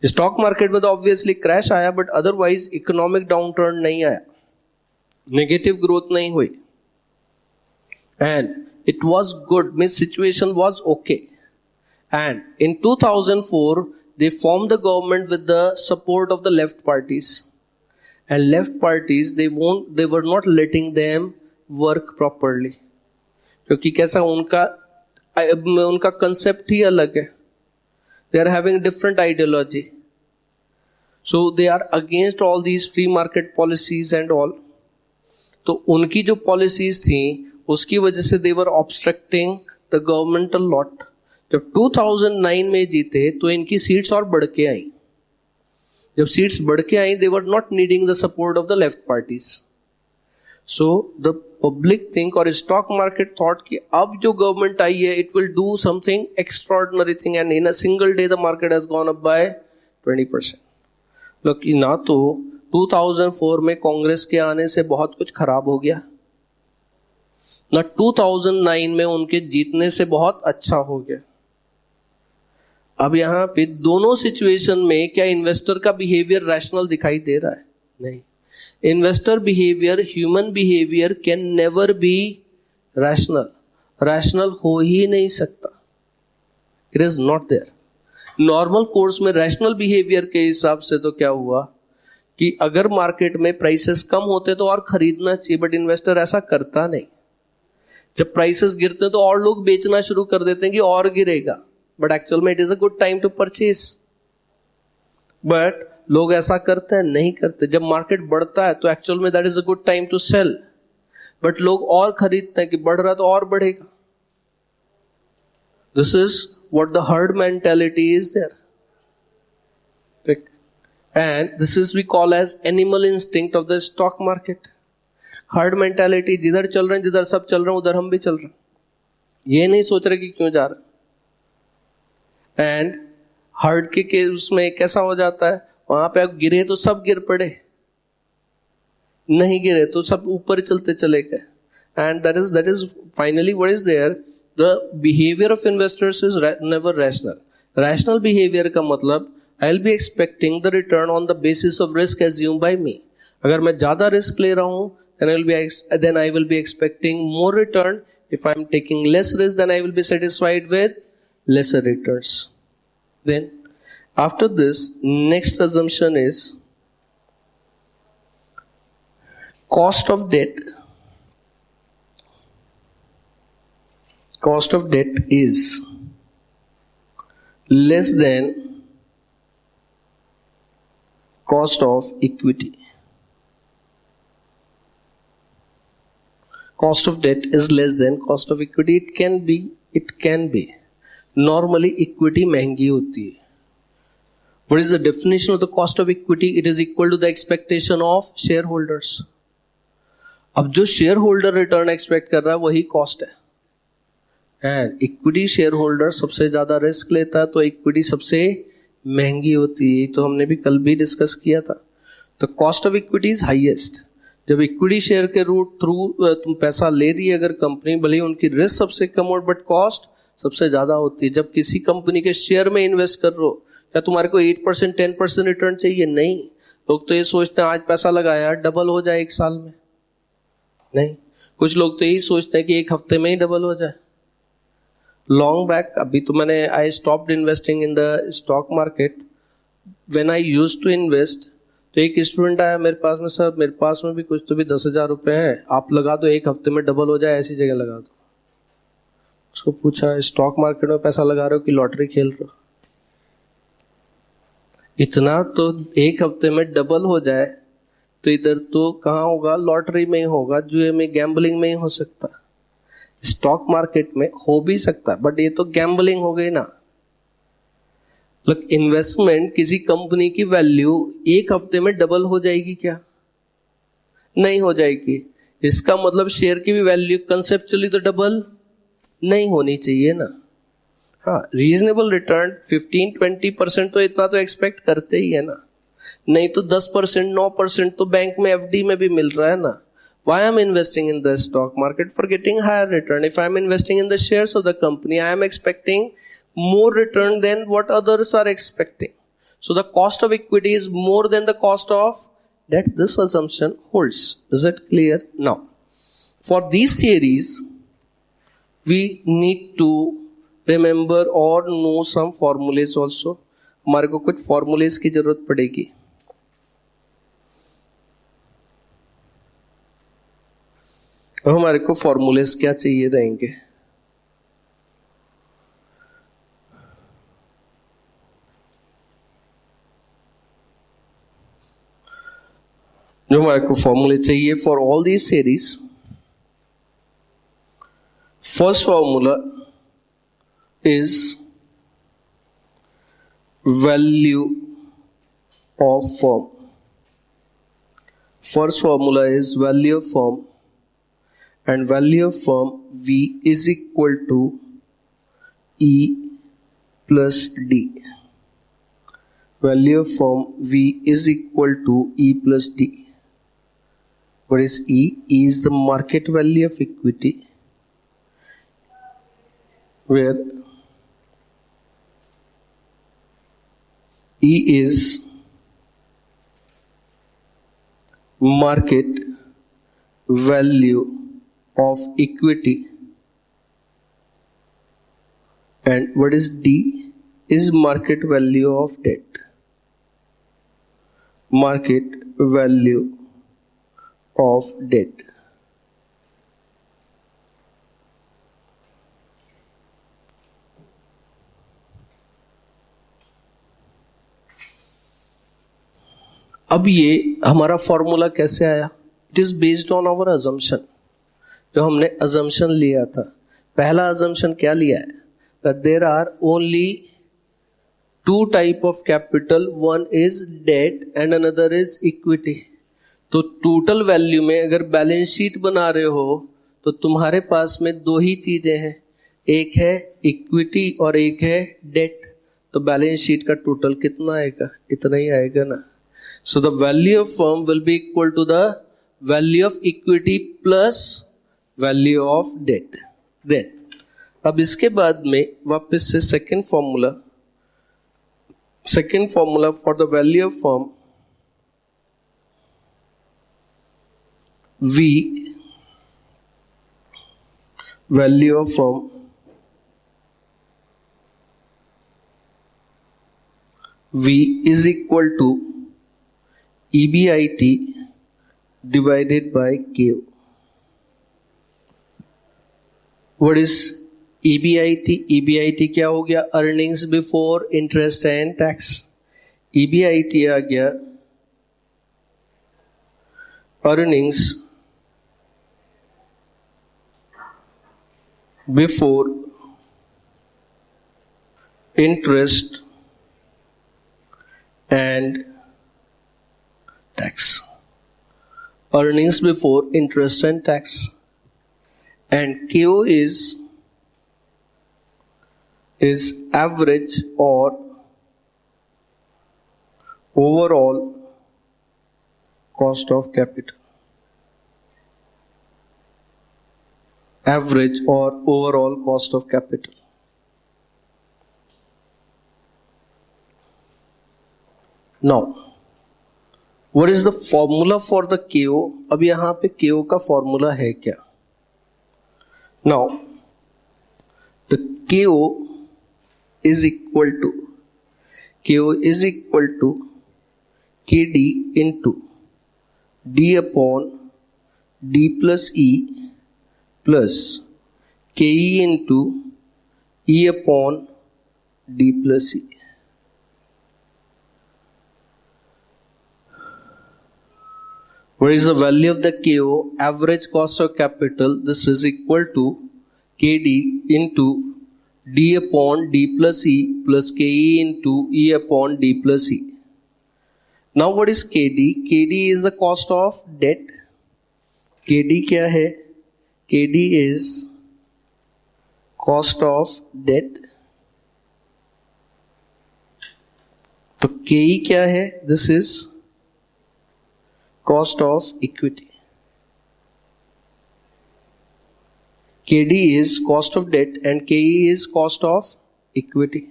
Stock market में तो ऑब्वियसली क्रैश आया, बट अदरवाइज इकोनॉमिक डाउनटर्न नहीं आया, नेगेटिव ग्रोथ नहीं हुई, and it was good, means situation was okay. And in 2004 they formed the government with the support of the left parties. And left parties, they were not letting them work properly. क्योंकि कैसा उनका कंसेप्ट ही अलग है. They are having different ideology. So they are against all these free market policies and all. तो उनकी जो policies थी उसकी वजह से they were obstructing the government a lot. जब 2009 में जीते तो इनकी सीट्स और बढ़ के आई. जब सीट्स बढ़ के आई, they were not needing the support of the left parties. So the public think और stock market thought कि अब जो गवर्नमेंट आई है it will do something extraordinary thing, and in a single day the market has gone up by 20%. Look, ना तो 2004 में कांग्रेस के आने से बहुत कुछ खराब हो गया, ना 2009 में उनके जीतने से बहुत अच्छा हो गया. अब यहां पे दोनों सिचुएशन में क्या इन्वेस्टर का बिहेवियर रैशनल दिखाई दे रहा है? नहीं. Investor behaviour, human behaviour can never be rational. Rational हो ही नहीं सकता. It is not there. Normal course में रैशनल बिहेवियर के हिसाब से तो क्या हुआ कि अगर मार्केट में प्राइसेस कम होते तो और खरीदना चाहिए, बट इन्वेस्टर ऐसा करता नहीं. जब प्राइसेस गिरते तो और लोग बेचना शुरू कर देते हैं कि और गिरेगा, बट एक्चुअल में it is a good time to purchase. But लोग ऐसा करते हैं? नहीं करते. जब मार्केट बढ़ता है तो एक्चुअल में that is a good time to sell, but लोग और खरीदते हैं कि बढ़ रहा तो और बढ़ेगा. This is what the herd mentality is there, and this is we call as animal instinct of the stock market. Herd mentality, जिधर चल रहे हैं, जिधर सब चल रहे हैं उधर हम भी चल रहे हैं. ये नहीं सोच रहे कि क्यों जा रहा। एंड हार्ट के केस में कैसा हो जाता है, वहां पे आप गिरे तो सब गिर पड़े, नहीं गिरे तो सब ऊपर चलते चले गए। And that is finally what is there, the behaviour of investors is never rational. Rational behaviour का मतलब I will be expecting the return on the basis of risk assume by me. अगर मैं ज्यादा रिस्क ले रहा हूं then I will be expecting more return. If I'm taking less risk, then I will be satisfied with lesser returns. Then after this, next assumption is cost of debt. Cost of debt is less than cost of equity. Cost of debt is less than cost of equity. It can be. Normally equity महंगी होती है. What is the definition of the cost of equity? It is equal to the expectation of shareholders. अब जो शेयर होल्डर रिटर्न एक्सपेक्ट कर रहा है वही कॉस्ट है। एंड इक्विटी शेयर होल्डर सबसे ज्यादा रिस्क लेता है, तो इक्विटी सबसे महंगी होती है। तो हमने भी कल भी डिस्कस किया था। तो cost of equity is highest. जब इक्विटी शेयर के रूट थ्रू तुम पैसा ले रही है अगर कंपनी, भले ही उनकी रिस्क सबसे कम हो बट कॉस्ट सबसे ज्यादा होती है। जब किसी कंपनी के शेयर में इन्वेस्ट कर रहे हो, क्या तुम्हारे को 8% 10% रिटर्न चाहिए? नहीं। लोग तो ये सोचते हैं आज पैसा लगाया डबल हो जाए 1 साल में। नहीं, कुछ लोग तो यही सोचते हैं कि 1 हफ्ते में ही डबल हो जाए। लॉन्ग बैक अभी तो मैंने I stopped investing in the stock market. When I used to invest, तो एक स्टूडेंट आया मेरे पास में, सर मेरे पास में भी कुछ तो भी 10,000 रुपए हैं, आप लगा दो 1 हफ्ते में डबल हो जाए, ऐसी जगह लगा दो। उसको पूछा स्टॉक मार्केट में पैसा लगा रहे हो कि लॉटरी खेल रहे हो? इतना तो 1 हफ्ते में डबल हो जाए तो इधर तो कहाँ होगा, लॉटरी में ही होगा, जुए में गैम्बलिंग में ही हो सकता। स्टॉक मार्केट में हो भी सकता, बट ये तो गैम्बलिंग हो गई ना। इन्वेस्टमेंट किसी कंपनी की वैल्यू 1 हफ्ते में डबल हो जाएगी क्या? नहीं हो जाएगी। इसका मतलब शेयर की भी वैल्यू कंसेप्चुअली तो डबल नहीं होनी चाहिए ना। हाँ, रीजनेबल रिटर्न 15-20% तो इतना तो एक्सपेक्ट करते ही है ना। नहीं तो 10% 9% तो बैंक में एफडी में भी मिल रहा है ना। Why I am investing in the stock market? For getting higher return. If I am investing in the shares of the company, I am expecting more return than what others are expecting. So the cost of equity is more than the cost of debt. This assumption holds. Is it clear? Now, for these theories, we need to remember or know some formulas also. हमारे को कुछ formulas की जरूरत पड़ेगी। अब हमारे को फॉर्मूलेस क्या चाहिए रहेंगे? जो हमारे को फॉर्मूले चाहिए for all these series, first formula is value of firm. First formula is value of firm, and value of firm V is equal to E plus D. Value of firm V is equal to E plus D. What is E? E is the market value of equity, where E is market value of equity, and what is D? Is market value of debt. Market value of debt. अब ये हमारा फॉर्मूला कैसे आया? It is based on our assumption. जो हमने अजम्पशन लिया था, पहला अजम्पशन क्या लिया है? That there are only 2 type of capital, one is debt and another is equity. तो टोटल वैल्यू में अगर बैलेंस शीट बना रहे हो तो तुम्हारे पास में 2 ही चीजें हैं, एक है इक्विटी और एक है डेट, तो बैलेंस शीट का टोटल कितना आएगा? इतना ही आएगा ना. So the value of firm will be equal to the value of equity plus value of debt. Then अब इसके बाद में वापस से second formula for the value of firm, V value of firm V is equal to EBIT divided by KO. What is EBIT? EBIT क्या हो गया? Earnings before interest and tax. EBIT आ गया earnings before interest and tax. Earnings before interest and tax. And KO is average or overall cost of capital. Average or overall cost of capital. Now, what is the formula for the KO? अब यहां पे KO का फॉर्मूला है क्या? Now, the KO is equal to KD into D upon D plus E plus KE into E upon D plus E. What is the value of the KO? Average cost of capital. This is equal to KD into D upon D plus E plus KE into E upon D plus E. Now what is KD? KD is the cost of debt. KD क्या है? KD is cost of debt. तो KE क्या है? This is cost of equity. KD is cost of debt and KE is cost of equity.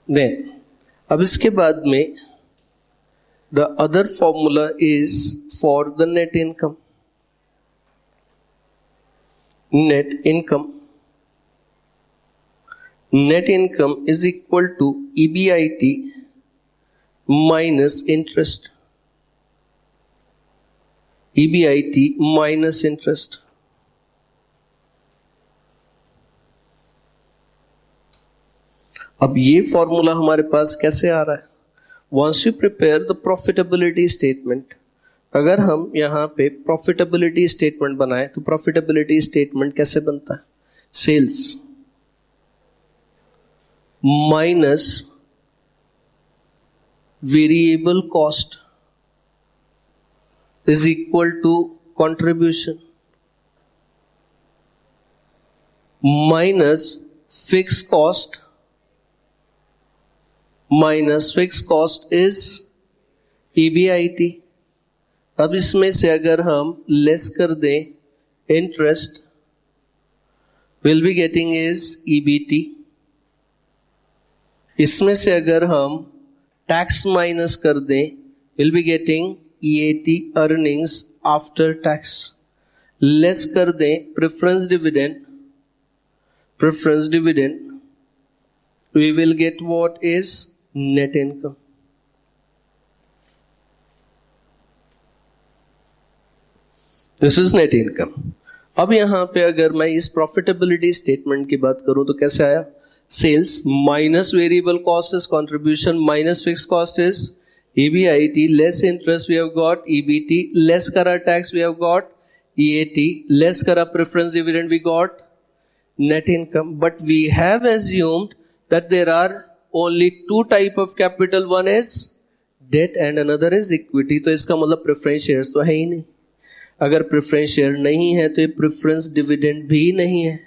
Then अब इसके बाद में the other formula is for the net income. Net income is equal to EBIT minus interest. EBIT minus interest. अब ये फॉर्मूला हमारे पास कैसे आ रहा है? Once you prepare the profitability statement, अगर हम यहाँ पे profitability statement बनाए तो profitability statement कैसे बनता है? Sales minus variable cost is equal to contribution minus fixed cost is EBIT. अब इसमें से अगर हम लेस कर दें interest, will be getting is EBT. इसमें से अगर हम टैक्स माइनस कर दें, will be getting EAT, earnings after tax. Less कर दें preference dividend, we will get what is net income. This is net income. अब यहां पे अगर मैं इस प्रॉफिटेबिलिटी स्टेटमेंट की बात करूं तो कैसे आया? Sales minus variable cost is contribution minus fix cost is EBIT, less interest we have got EBT, less करा tax we have got EAT, less करा preference dividend we got net income. But we have assumed that there are only two type of capital, one is debt and another is equity. तो इसका मतलब प्रेफरेंस शेयर्स तो है ही नहीं. अगर प्रेफरेंस शेयर नहीं है तो ये प्रेफरेंस डिविडेंड भी नहीं है.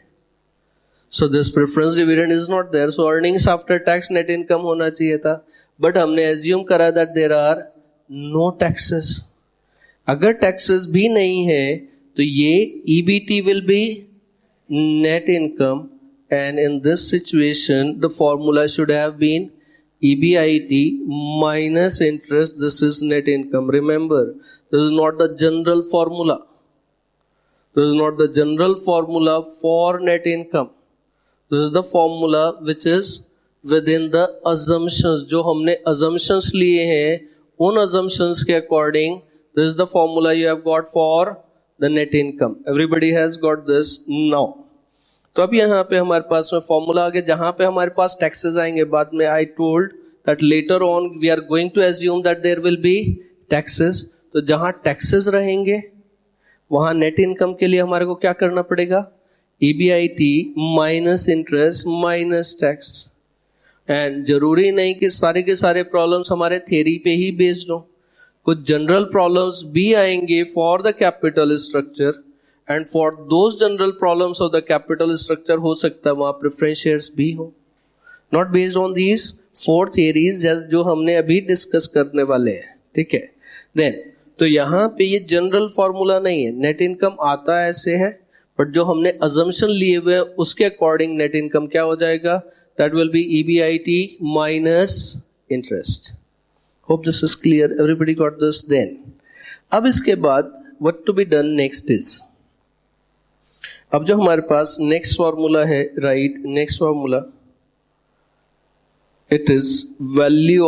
So this preference dividend is not there. So earnings after tax net income होना चाहिए था, बट हमने एज्यूम करा that there are no taxes. अगर टैक्सेस भी नहीं है तो ये EBT will be net income, and in this situation the formula should have been EBIT minus interest. This is net income. Remember, this is not the general formula. This is not the general formula for net income. This is the formula which is within the assumptions. जो हमने assumptions लिए हैं, उन assumptions के according this is the formula you have got for the net income. Everybody has got this now. तो अब यहाँ पे हमारे पास में फॉर्मूला आ गया जहां पे हमारे पास टैक्सेस आएंगे. बाद में I told that later on we are going to assume that there will be taxes. तो जहां टैक्सेस रहेंगे वहां नेट इनकम के लिए हमारे को क्या करना पड़ेगा? EBIT minus interest minus tax. And जरूरी नहीं कि सारे के सारे प्रॉब्लम्स हमारे थ्योरी पे ही बेस्ड हो. कुछ जनरल प्रॉब्लम्स भी आएंगे for the capital structure, and for those general problems of the capital structure हो सकता है वहां प्रेफरेंस शेयर्स भी हो. Not based on these 4 theories जो हमने अभी डिस्कस करने वाले हैं. ठीक है. देन तो यहाँ पे ये जनरल फॉर्मूला नहीं है. नेट इनकम आता है ऐसे है, बट जो हमने अजम्पशन लिए हुए हैं उसके अकॉर्डिंग नेट इनकम क्या हो जाएगा? That will be EBIT minus interest. Hope this is clear. Everybody got this. Then अब इसके बाद what to be done next is, अब जो हमारे पास नेक्स्ट फॉर्मूला है, right, next formula it is value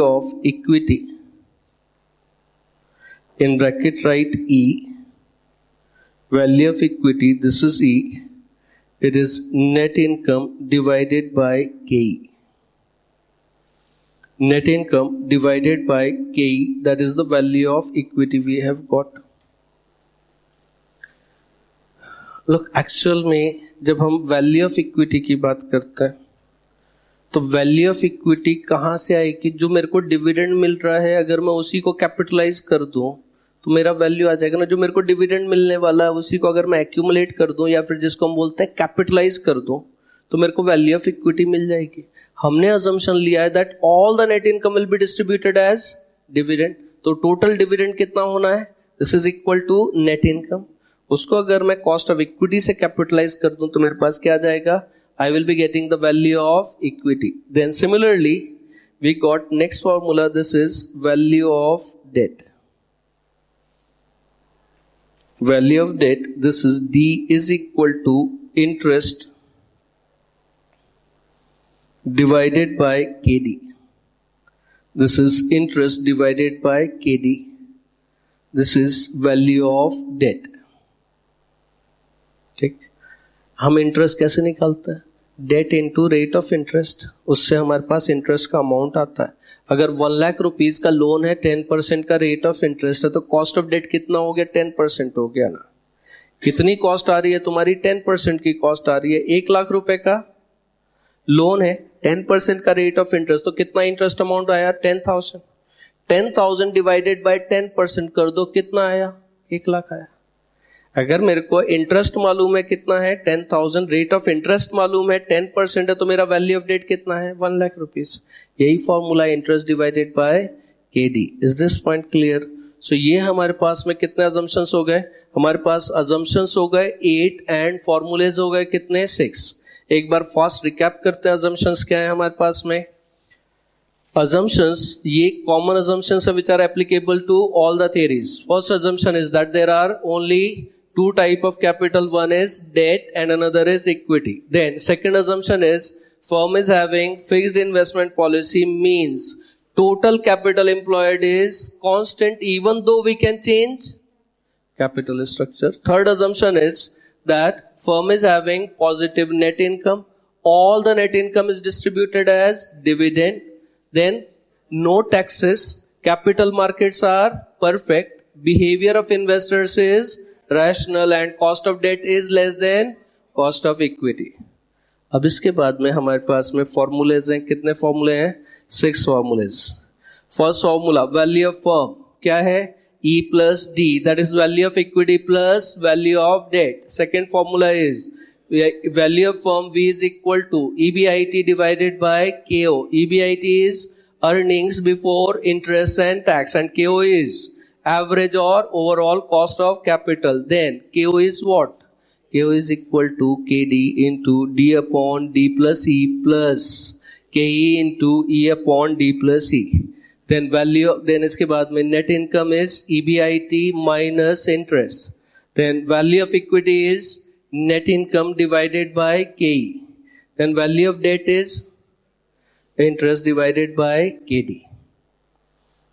of equity in bracket write E, value of equity, this is E, it is net income divided by KE. Net income divided by KE, that is the value of equity we have got. Look, actual में जब हम वैल्यू ऑफ इक्विटी की बात करते हैं तो वैल्यू ऑफ इक्विटी कहाँ से आएगी? जो मेरे को डिविडेंड मिल रहा है अगर मैं उसी को कैपिटलाइज कर दूं तो मेरा वैल्यू आ जाएगा ना. जो मेरे को डिविडेंड मिलने वाला है उसी को अगर मैं एक्यूमुलेट कर दूं या फिर जिसको हम बोलते हैं कैपिटलाइज कर दूं तो मेरे को वैल्यू ऑफ इक्विटी मिल जाएगी. हमने अजम्पशन लिया है that all the net income will be distributed as dividend. तो टोटल डिविडेंड कितना होना है? This is equal to net income. उसको अगर मैं कॉस्ट ऑफ इक्विटी से कैपिटलाइज कर दूं तो मेरे पास क्या आ जाएगा? I will be getting the value of equity. Then similarly we got next formula, this is value of debt. Value of debt, this is D is equal to interest divided by KD. This is interest divided by KD. This is value of debt. ठीक. हम इंटरेस्ट कैसे निकालते हैं? Debt into rate of interest. उससे हमारे पास इंटरेस्ट का अमाउंट आता है. अगर 1 लाख रुपीज का लोन है, 10% का रेट ऑफ इंटरेस्ट है, तो कॉस्ट ऑफ डेट कितना हो गया? 10% हो गया ना. कितनी कॉस्ट आ रही है तुम्हारी? 10% की कॉस्ट आ रही है. 1 लाख रुपए का लोन है, 10% का रेट ऑफ इंटरेस्ट, तो कितना इंटरेस्ट अमाउंट आया? 10,000. 10,000 डिवाइडेड बाय 10% कर दो, कितना आया? 1 लाख आया. अगर मेरे को इंटरेस्ट मालूम है कितना है? 10,000. रेट ऑफ इंटरेस्ट मालूम है 10% है, तो मेरा वैल्यू ऑफ डेट कितना है? 1 लाख रुपीज. यही formula interest divided by KD. Is this point clear? So ये हमारे पास में कितने अजम्पशंस हो गए? हमारे पास अजम्पशंस हो गए 8 एंड फॉर्मूलेज हो गए कितने? 6. एक बार फास्ट रिकैप करते हैं. अजम्पशंस क्या है हमारे पास में? assumptions, ये common assumptions which are applicable to all the theories. First assumption is that there are only two type of capital. One is debt and another is equity. Then second assumption is firm is having fixed investment policy, means total capital employed is constant even though we can change capital structure. Third assumption is that firm is having positive net income. All the net income is distributed as dividend. Then no taxes. Capital markets are perfect. Behavior of investors is rational and cost of debt is less than cost of equity. अब इसके बाद में हमारे पास में फॉर्मूलेज हैं. कितने फॉर्मूले हैं? 6 formulas. First formula value of firm. क्या है? E plus D, that is value of equity plus value of debt. Second formula is value of firm V is equal to EBIT divided by KO. EBIT is earnings before interest and tax, and KO is average or overall cost of capital. Then KO is what? KO is equal to KD into D upon D plus E plus KE into E upon D plus E. Then इसके बाद में net income is EBIT minus interest. Then value of equity is net income divided by KE. Then value of debt is interest divided by KD.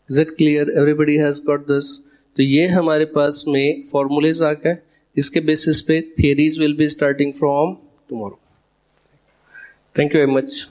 Is it clear? Everybody has got this. तो ये हमारे पास में formulas आ गए. इसके basis पे theories will be starting from tomorrow. Thank you very much.